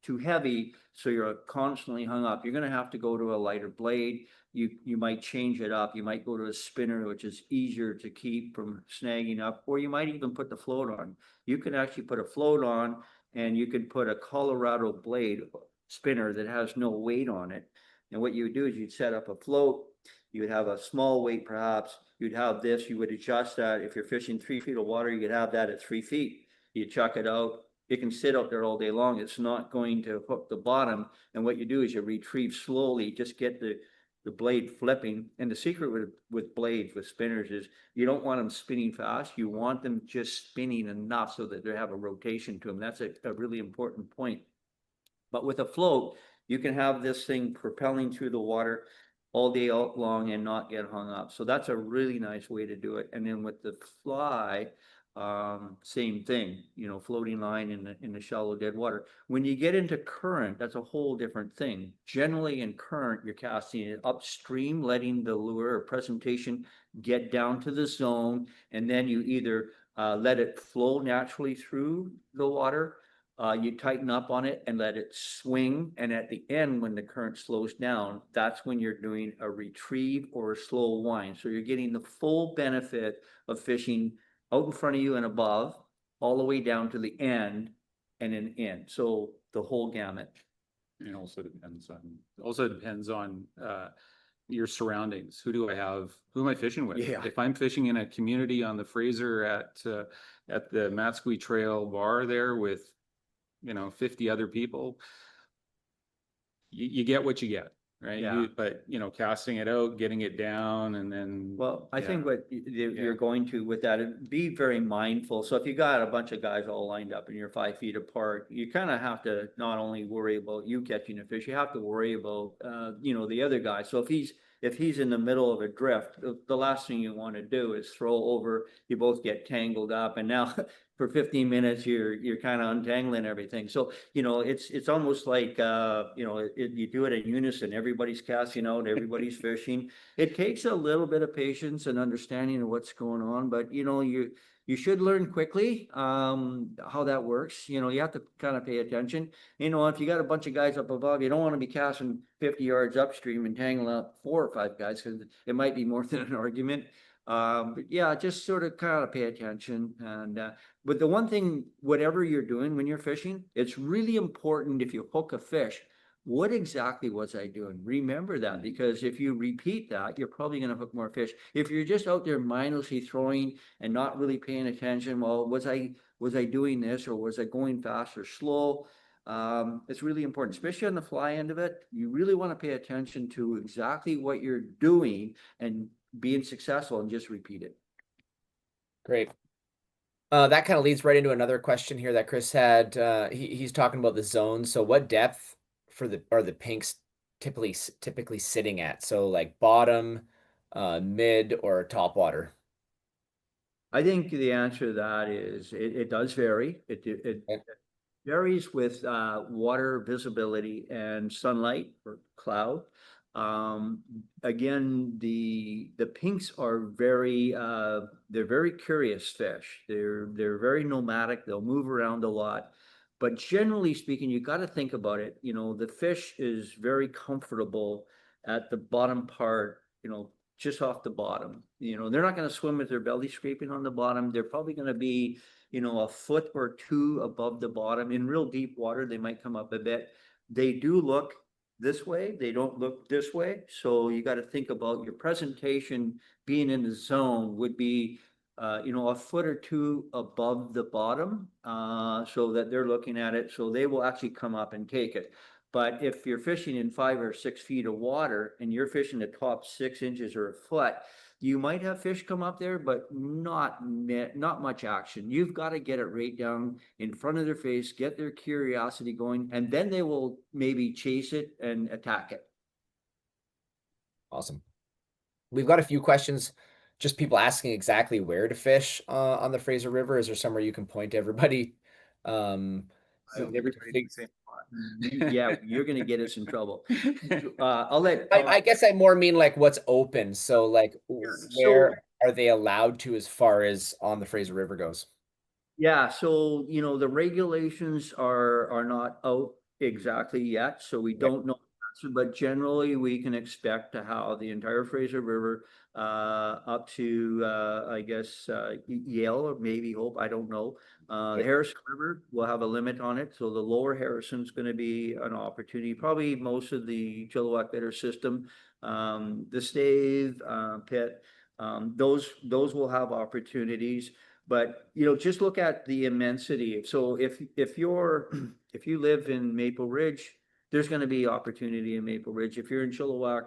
Speaker 2: too heavy, so you're constantly hung up, you're going to have to go to a lighter blade. You might change it up. You might go to a spinner, which is easier to keep from snagging up, or you might even put the float on. You can actually put a float on, and you can put a Colorado blade spinner that has no weight on it. And what you would do is you'd set up a float. You would have a small weight, perhaps. You'd have this. You would adjust that. If you're fishing 3 feet of water, you could have that at 3 feet. You chuck it out. It can sit out there all day long. It's not going to hook the bottom. And what you do is you retrieve slowly. Just get the blade flipping. And the secret with blades, with spinners, is you don't want them spinning fast. You want them just spinning enough so that they have a rotation to them. That's a really important point. But with a float, you can have this thing propelling through the water all day out long and not get hung up. So that's a really nice way to do it. And then with the fly, same thing, you know, floating line in the shallow dead water. When you get into current, that's a whole different thing. Generally in current, you're casting it upstream, letting the lure or presentation get down to the zone, and then you either let it flow naturally through the water. You tighten up on it and let it swing. And at the end, when the current slows down, that's when you're doing a retrieve or a slow wind. So you're getting the full benefit of fishing out in front of you and above, all the way down to the end and then in. So the whole gamut.
Speaker 3: It also depends on your surroundings. Who do I have? Who am I fishing with?
Speaker 2: Yeah.
Speaker 3: If I'm fishing in a community on the Fraser at the Matsqui Trail bar there with, you know, 50 other people, you get what you get, right?
Speaker 2: Yeah.
Speaker 3: But you know, casting it out, getting it down, and then
Speaker 2: Well, I think what you're going to with that, be very mindful. So if you got a bunch of guys all lined up and you're 5 feet apart, you kind of have to not only worry about you catching a fish, you have to worry about you know, the other guy. So if he's in the middle of a drift, the last thing you want to do is throw over. You both get tangled up, and now for 15 minutes you're kind of untangling everything. So you know, it's almost like you know, you do it in unison. Everybody's casting out, everybody's fishing. It takes a little bit of patience and understanding of what's going on, but you know, you should learn quickly how that works. You know, you have to kind of pay attention. You know, if you got a bunch of guys up above, you don't want to be casting 50 yards upstream and tangling up 4 or 5 guys, because it might be more than an argument. But yeah, just sort of kind of pay attention. And but the one thing, whatever you're doing when you're fishing, it's really important, if you hook a fish, what exactly was I doing? Remember that, because if you repeat that, you're probably going to hook more fish. If you're just out there mindlessly throwing and not really paying attention, well, was I doing this, or was I going fast or slow? It's really important, especially on the fly end of it. You really want to pay attention to exactly what you're doing and being successful, and just repeat it.
Speaker 1: Great. That kind of leads right into another question here that Chris had. He's talking about the zone. So what depth are the pinks typically sitting at? So like bottom, mid, or top water?
Speaker 2: I think the answer to that is it does vary. It varies with water visibility and sunlight or cloud. Again, the pinks are they're very curious fish. They're very nomadic. They'll move around a lot. But generally speaking, you got to think about it. You know, the fish is very comfortable at the bottom part, you know, just off the bottom. You know, they're not going to swim with their belly scraping on the bottom. They're probably going to be, you know, a foot or two above the bottom. In real deep water, they might come up a bit. They do look this way, they don't look this way. So you got to think about your presentation being in the zone would be, you know, a foot or two above the bottom, so that they're looking at it. So they will actually come up and take it. But if you're fishing in 5 or 6 feet of water and you're fishing the top 6 inches or a foot, you might have fish come up there, but not much action. You've got to get it right down in front of their face, get their curiosity going, and then they will maybe chase it and attack it.
Speaker 1: Awesome. We've got a few questions, just people asking exactly where to fish on the Fraser River. Is there somewhere you can point to everybody?
Speaker 2: Yeah, you're gonna get us in trouble. I'll let
Speaker 1: I guess I more mean like what's open. So like where are they allowed to as far as on the Fraser River goes?
Speaker 2: Yeah, so you know, the regulations are not out exactly yet, so we don't know. But generally, we can expect to have the entire Fraser River up to I guess Yale or maybe Hope, I don't know. The Harrison River will have a limit on it, so the lower Harrison's going to be an opportunity. Probably most of the Chilliwack Bitter system, the Stave, Pitt, those will have opportunities. But you know, just look at the immensity. So if you're if you live in Maple Ridge, there's going to be opportunity in Maple Ridge. If you're in Chilliwack,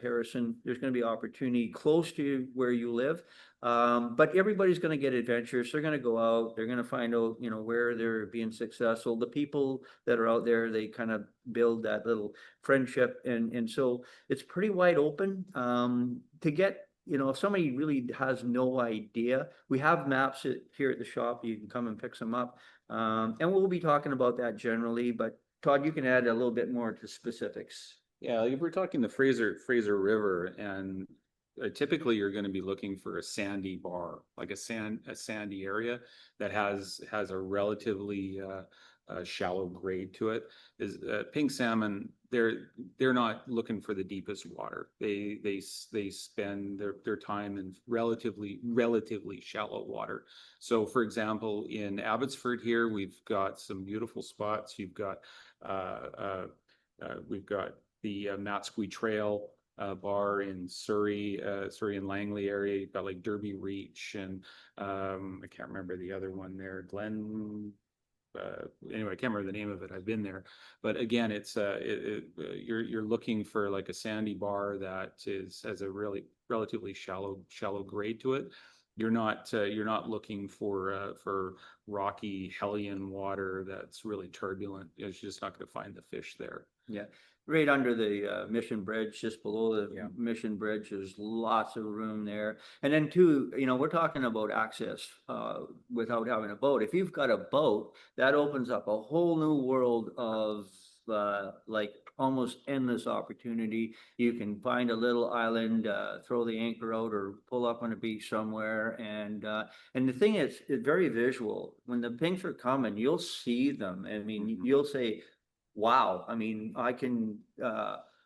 Speaker 2: Harrison, there's going to be opportunity close to where you live. But everybody's going to get adventures. They're going to go out. They're going to find out, you know, where they're being successful. The people that are out there, they kind of build that little friendship, and so it's pretty wide open. To get, you know, if somebody really has no idea, we have maps here at the shop. You can come and pick some up. And we'll be talking about that generally, but Todd, you can add a little bit more to specifics.
Speaker 3: Yeah, like if we're talking the Fraser River, and typically you're going to be looking for a sandy bar, like a sandy area that has a relatively shallow grade to it. Is pink salmon, they're not looking for the deepest water. They spend their time in relatively shallow water. So for example, in Abbotsford here, we've got some beautiful spots. You've got we've got the Matsqui Trail bar in Surrey and Langley area. You've got like Derby Reach, and I can't remember the other one there, Glen. Anyway, I can't remember the name of it. I've been there, but again, it's you're looking for like a sandy bar that has a relatively shallow grade to it. You're not looking for rocky Hellion water that's really turbulent. It's just not going to find the fish there.
Speaker 2: Yeah, right under the Mission Bridge, just below the Mission Bridge, there's lots of room there. And then too, you know, we're talking about access without having a boat. If you've got a boat, that opens up a whole new world of like almost endless opportunity. You can find a little island, throw the anchor out, or pull up on a beach somewhere. And the thing is, it's very visual. When the pinks are coming, you'll see them. I mean, you'll say, wow. I mean, I can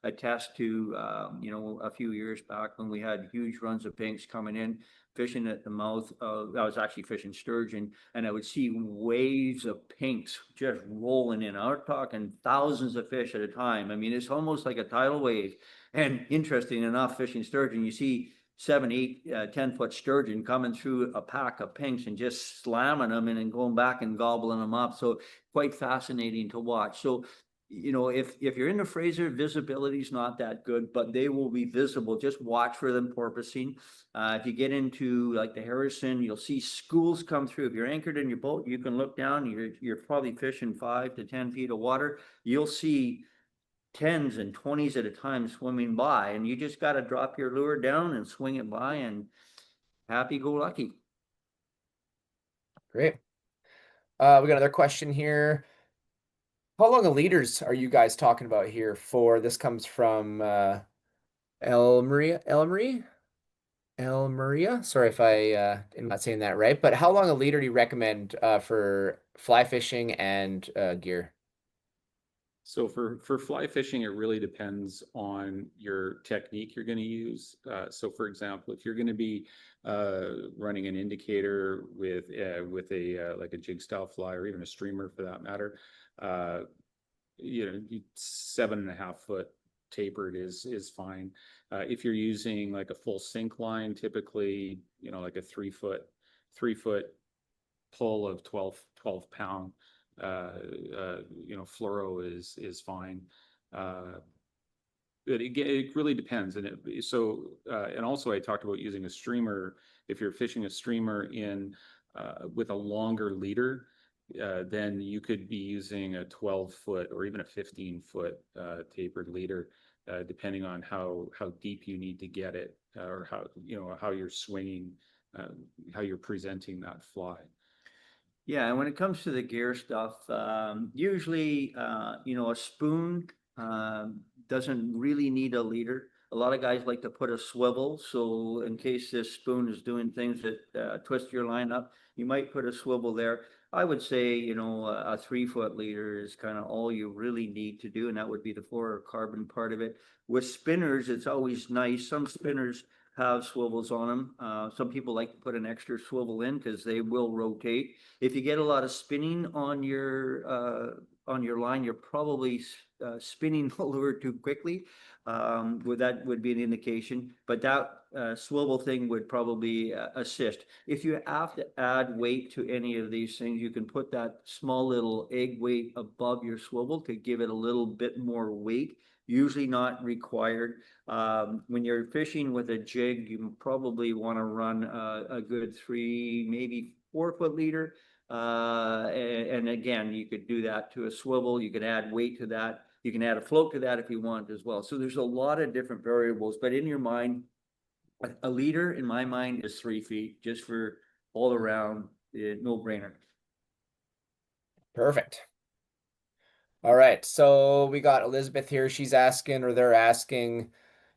Speaker 2: attest to, you know, a few years back when we had huge runs of pinks coming in, fishing at the mouth. I was actually fishing sturgeon, and I would see waves of pinks just rolling in. I'm talking thousands of fish at a time. I mean, it's almost like a tidal wave. And interesting enough, fishing sturgeon, you see 7, 8, 10-foot sturgeon coming through a pack of pinks and just slamming them and then going back and gobbling them up. So quite fascinating to watch. So, you know, if you're in the Fraser, visibility is not that good, but they will be visible. Just watch for them porpoising. If you get into like the Harrison, you'll see schools come through. If you're anchored in your boat, you can look down. You're probably fishing 5 to 10 feet of water. You'll see 10s and 20s at a time swimming by, and you just got to drop your lure down and swing it by, and happy go lucky.
Speaker 1: Great. We got another question here. How long of leaders are you guys talking about here for? This comes from El Maria. Sorry if I am not saying that right, but how long a leader do you recommend for fly fishing and gear?
Speaker 3: So for fly fishing, it really depends on your technique you're going to use. So for example, if you're going to be running an indicator with a like a jig style fly or even a streamer for that matter, uh, 7.5 foot tapered is fine. If you're using like a full sink line, typically like a 3 foot pull of 12 pound fluoro is fine. But it really depends. And also I talked about using a streamer. If you're fishing a streamer in with a longer leader, then you could be using a 12-foot or even a 15-foot tapered leader, depending on how deep you need to get it, or how you're swinging, how you're presenting that fly.
Speaker 2: Yeah, and when it comes to the gear stuff, usually, a spoon doesn't really need a leader. A lot of guys like to put a swivel, so in case this spoon is doing things that twist your line up, you might put a swivel there. I would say, a 3 foot leader is kind of all you really need to do, and that would be the fluorocarbon part of it. With spinners, it's always nice. Some spinners have swivels on them. Some people like to put an extra swivel in because they will rotate. If you get a lot of spinning on your line, you're probably spinning the lure too quickly. That would be an indication, but that swivel thing would probably assist. If you have to add weight to any of these things, you can put that small little egg weight above your swivel to give it a little bit more weight. Usually not required. When you're fishing with a jig, you probably want to run a good 3, maybe 4 foot leader. And again, you could do that to a swivel. You could add weight to that. You can add a float to that if you want as well. So there's a lot of different variables, but in your mind, a leader in my mind is 3 feet just for all around, no brainer.
Speaker 1: Perfect. All right, so we got Elizabeth here. She's asking, or they're asking,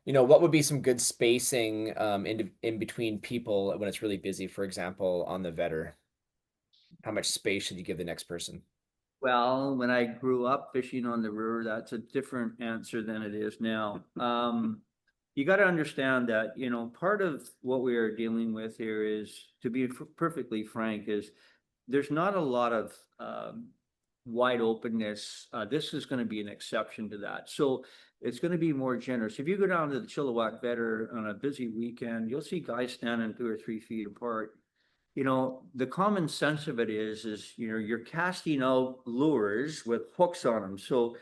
Speaker 1: what would be some good spacing in between people when it's really busy, for example, on the vetter? How much space should you give the next person?
Speaker 2: Well, when I grew up fishing on the river, that's a different answer than it is now. You got to understand that, part of what we are dealing with here is, to be perfectly frank, is there's not a lot of wide openness. This is going to be an exception to that. So it's going to be more generous. If you go down to the Chilliwack Vetter on a busy weekend, you'll see guys standing 2 or 3 feet apart. The common sense of it is, you're casting out lures with hooks on them. So,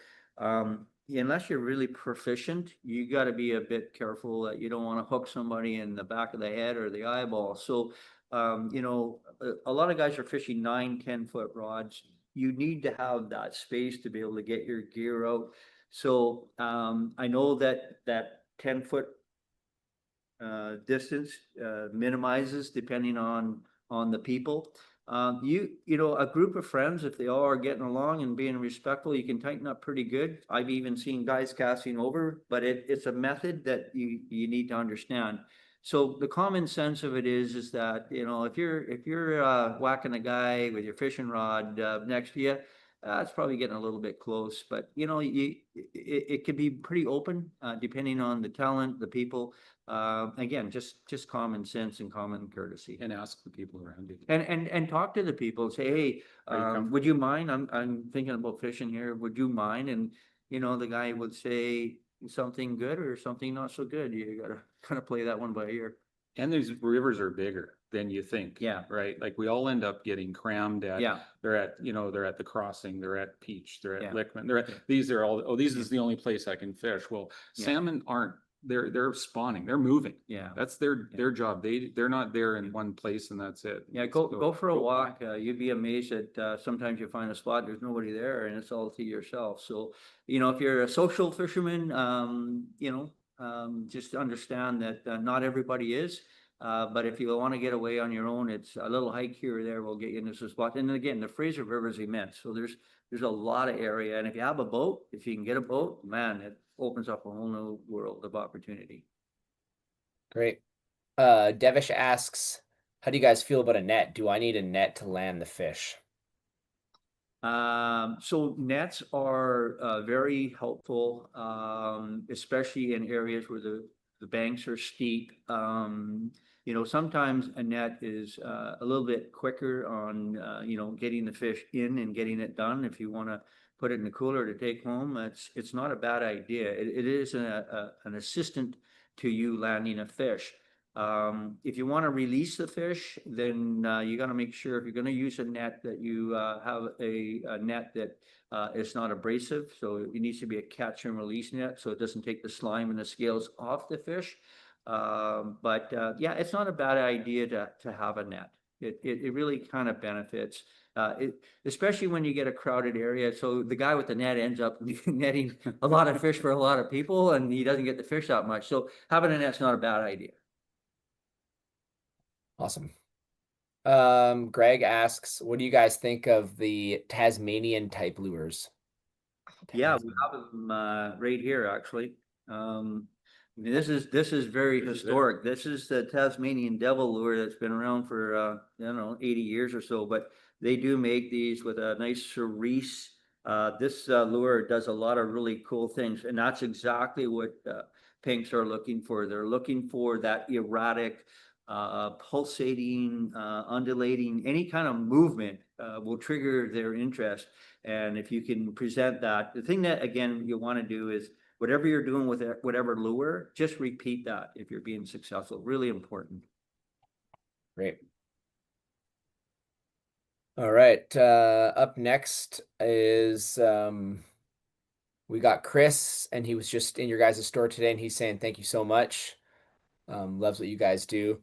Speaker 2: unless you're really proficient, you got to be a bit careful that you don't want to hook somebody in the back of the head or the eyeball. So, a lot of guys are fishing 9-10 foot rods. You need to have that space to be able to get your gear out. So, I know that 10 foot distance minimizes depending on the people. A group of friends, if they all are getting along and being respectful, you can tighten up pretty good. I've even seen guys casting over, but it's a method that you need to understand. So the common sense of it is that, if you're whacking a guy with your fishing rod next to you, it's probably getting a little bit close, but it can be pretty open depending on the talent, the people. Again, just common sense and common courtesy.
Speaker 3: And ask the people around you.
Speaker 2: And talk to the people, say, hey, would you mind? I'm thinking about fishing here. Would you mind? And the guy would say something good or something not so good. You gotta kind of play that one by ear.
Speaker 3: And these rivers are bigger than you think.
Speaker 2: Yeah.
Speaker 3: Right? Like we all end up getting crammed at,
Speaker 2: Yeah.
Speaker 3: they're at the crossing, they're at Peach, they're at
Speaker 2: Yeah.
Speaker 3: Lickman, these are all, this is the only place I can fish. Well,
Speaker 2: Yeah.
Speaker 3: salmon aren't, they're spawning, they're moving.
Speaker 2: Yeah.
Speaker 3: That's their job. They're not there in one place and that's it.
Speaker 2: Yeah, go for a walk. You'd be amazed that sometimes you find a spot, there's nobody there and it's all to yourself. So, if you're a social fisherman, just understand that not everybody is. But if you want to get away on your own, it's a little hike here or there will get you into some spot. And then again, the Fraser River is immense. So there's a lot of area. And if you have a boat, if you can get a boat, man, it opens up a whole new world of opportunity.
Speaker 1: Great. Devish asks, how do you guys feel about a net? Do I need a net to land the fish?
Speaker 2: So nets are very helpful, especially in areas where the banks are steep. You know, sometimes a net is a little bit quicker on you know, getting the fish in and getting it done. If you want to put it in the cooler to take home, it's not a bad idea. It is an assistant to you landing a fish. If you want to release the fish, then you got to make sure if you're going to use a net that you have a net that is not abrasive. So it needs to be a catch and release net so it doesn't take the slime and the scales off the fish. Yeah, it's not a bad idea to have a net. It really kind of benefits. Especially when you get a crowded area. So the guy with the net ends up netting a lot of fish for a lot of people, and he doesn't get the fish that much. So having a net's not a bad idea.
Speaker 1: Awesome. Greg asks, what do you guys think of the Tasmanian type lures?
Speaker 2: Yeah, we have them right here, actually. This is very historic. This is the Tasmanian Devil lure that's been around for I don't know, 80 years or so, but they do make these with a nice cerise. This lure does a lot of really cool things, and that's exactly what pinks are looking for. They're looking for that erratic, pulsating, undulating, any kind of movement will trigger their interest. And if you can present that, the thing that, again, you want to do is whatever you're doing with it, whatever lure, just repeat that if you're being successful. Really important.
Speaker 1: Great. All right. Up next is we got Chris, and he was just in your guys' store today, and he's saying thank you so much. Loves what you guys do.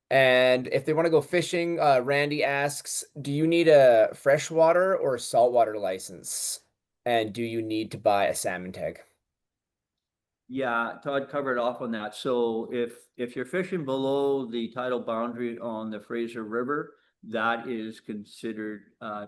Speaker 1: And if they want to go fishing, Randy asks, do you need a freshwater or saltwater license? And do you need to buy a salmon tag?
Speaker 2: Yeah, Todd covered off on that. So if you're fishing below the tidal boundary on the Fraser River, that is considered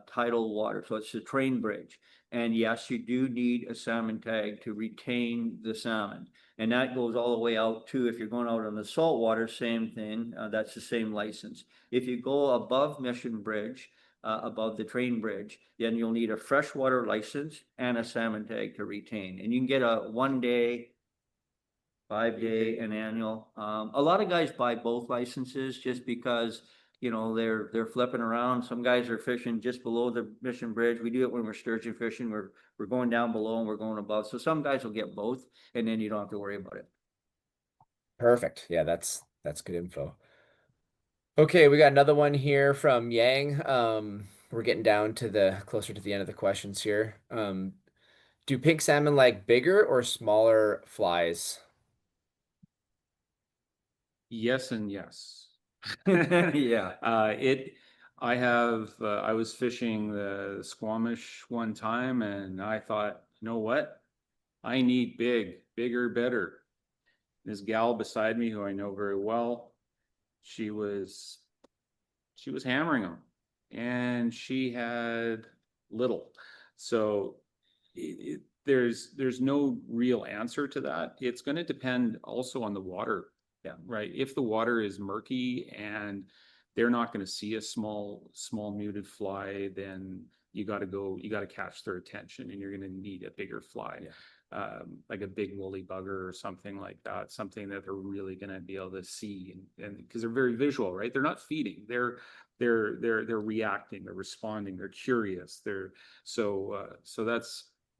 Speaker 2: tidal water. So it's a train bridge. And yes, you do need a salmon tag to retain the salmon. And that goes all the way out to, if you're going out on the saltwater, same thing. That's the same license. If you go above Mission Bridge, above the train bridge, then you'll need a freshwater license and a salmon tag to retain. And you can get a 1 day, 5 day, and annual. A lot of guys buy both licenses just because, you know, they're flipping around. Some guys are fishing just below the Mission Bridge. We do it when we're sturgeon fishing. We're going down below and we're going above. So some guys will get both, and then you don't have to worry about it.
Speaker 1: Perfect. Yeah, that's good info. Okay, we got another one here from Yang. We're getting down to the closer to the end of the questions here. Do pink salmon like bigger or smaller flies?
Speaker 3: Yes and yes.
Speaker 2: Yeah.
Speaker 3: I was fishing the Squamish one time and I thought, you know what? I need bigger, better. This gal beside me, who I know very well, she was hammering them and she had little. So there's no real answer to that. It's going to depend also on the water.
Speaker 2: Yeah.
Speaker 3: Right. If the water is murky and they're not going to see a small muted fly, then you got to catch their attention and you're going to need a bigger fly.
Speaker 2: Yeah.
Speaker 3: Like a big woolly bugger or something like that, something that they're really going to be able to see, and because they're very visual, right? They're not feeding, they're reacting, they're responding, they're curious, so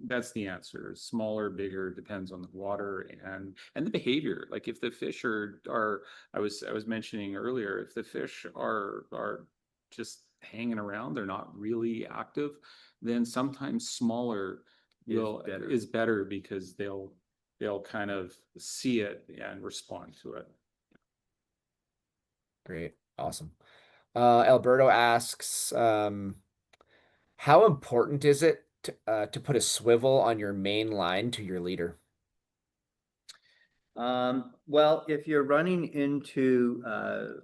Speaker 3: that's the answer. Smaller, bigger, depends on the water and the behavior. Like if the fish are I was mentioning earlier, if the fish are just hanging around, they're not really active, then sometimes smaller is better because they'll kind of see it and respond to it.
Speaker 1: Great. Awesome. Alberto asks, how important is it to put a swivel on your main line to your leader?
Speaker 2: Well, if you're running into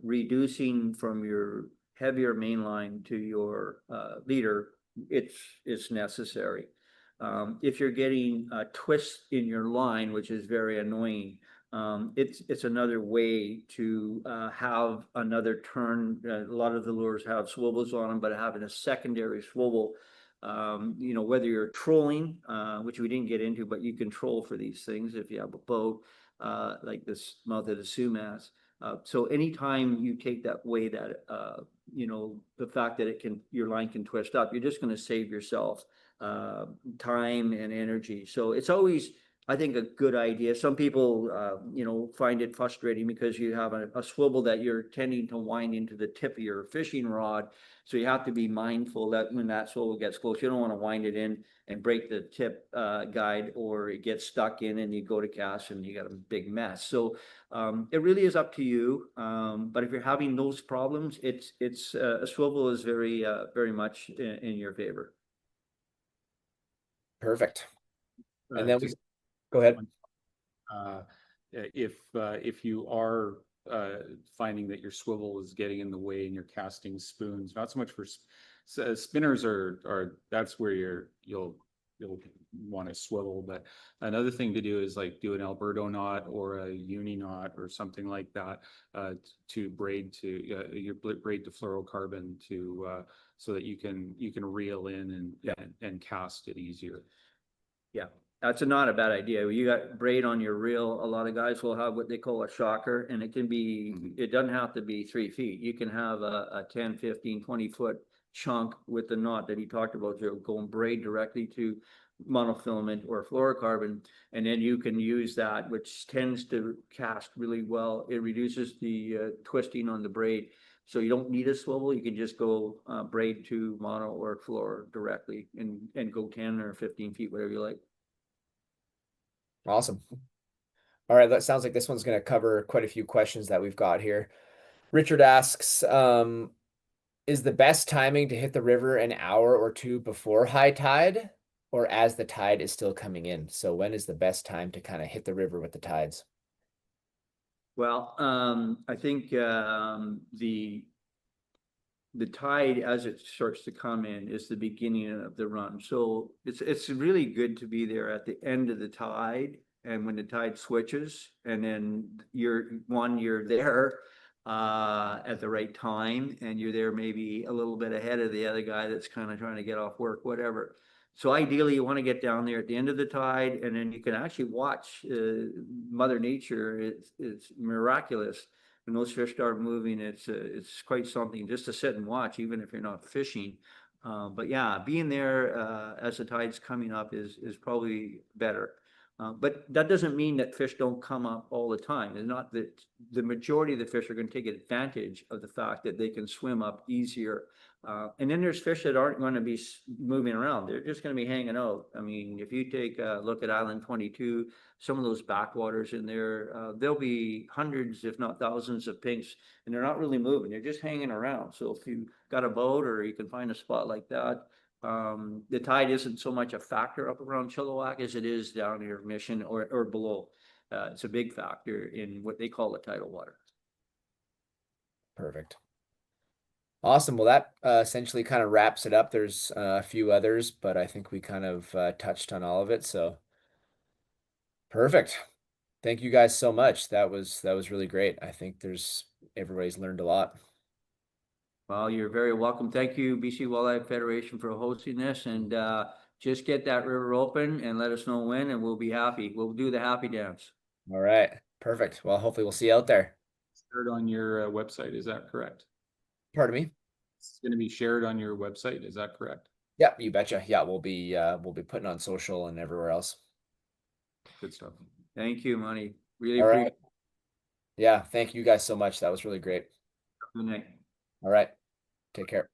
Speaker 2: reducing from your heavier main line to your leader, it's necessary. If you're getting a twist in your line, which is very annoying, It's another way to have another turn. A lot of the lures have swivels on them, but having a secondary swivel, whether you're trolling, which we didn't get into, but you can troll for these things if you have a boat like this mouth of the Sumas. So anytime you take that way that, the fact that your line can twist up, you're just going to save yourself time and energy. So it's always, I think, a good idea. Some people, find it frustrating because you have a swivel that you're tending to wind into the tip of your fishing rod. So you have to be mindful that when that swivel gets close, you don't want to wind it in and break the tip guide, or it gets stuck in and you go to cast and you got a big mess. So it really is up to you. But if you're having those problems, it's a swivel is very much in your favor.
Speaker 1: Perfect.
Speaker 3: Uh,
Speaker 1: And then
Speaker 3: just
Speaker 1: go ahead.
Speaker 3: If you are finding that your swivel is getting in the way and you're casting spoons, not so much for spinners are that's where you'll want to swivel. But another thing to do is like do an Alberto knot or a uni knot or something like that to braid to your braid to fluorocarbon to so that you can reel in and cast it easier.
Speaker 2: Yeah, that's not a bad idea. You got braid on your reel. A lot of guys will have what they call a shocker, and it can be, it doesn't have to be 3 feet. You can have a 10, 15, 20-foot chunk with the knot that he talked about. You'll go and braid directly to monofilament or fluorocarbon, and then you can use that, which tends to cast really well. It reduces the twisting on the braid. So you don't need a swivel. You can just go braid to mono or fluor directly and go 10 or 15 feet, whatever you like.
Speaker 1: Awesome. All right, that sounds like this one's going to cover quite a few questions that we've got here. Richard asks, is the best timing to hit the river an hour or two before high tide or as the tide is still coming in? So when is the best time to kind of hit the river with the tides?
Speaker 2: Well, I think the tide as it starts to come in is the beginning of the run. So it's really good to be there at the end of the tide, and when the tide switches, and then you're there at the right time, and you're there maybe a little bit ahead of the other guy that's kind of trying to get off work, whatever. So ideally, you want to get down there at the end of the tide, and then you can actually watch Mother Nature. It's miraculous when those fish start moving. It's quite something just to sit and watch, even if you're not fishing. But yeah, being there as the tide's coming up is probably better. But that doesn't mean that fish don't come up all the time. It's not that the majority of the fish are going to take advantage of the fact that they can swim up easier. And then there's fish that aren't going to be moving around. They're just going to be hanging out. I mean, if you take a look at Island 22, some of those backwaters in there, there'll be hundreds, if not thousands of pinks, and they're not really moving. They're just hanging around. So if you got a boat or you can find a spot like that, the tide isn't so much a factor up around Chilliwack as it is down near Mission or below. It's a big factor in what they call the tidal water.
Speaker 1: Perfect. Awesome. Well, that essentially kind of wraps it up. There's a few others, but I think we kind of touched on all of it. So perfect. Thank you guys so much. That was really great. I think everybody's learned a lot.
Speaker 2: Well, you're very welcome. Thank you, BC Wildlife Federation, for hosting this, and just get that river open and let us know when, and we'll be happy. We'll do the happy dance.
Speaker 1: All right. Perfect. Well, hopefully we'll see you out there.
Speaker 3: Shared on your website, is that correct?
Speaker 1: Pardon me?
Speaker 3: It's going to be shared on your website, is that correct?
Speaker 1: Yeah, you betcha. Yeah, we'll be putting on social and everywhere else.
Speaker 3: Good stuff.
Speaker 2: Thank you, Money. Really
Speaker 1: All
Speaker 2: appreciate
Speaker 1: right. Yeah, thank you guys so much. That was really great.
Speaker 2: it. Good night.
Speaker 1: All right. Take care.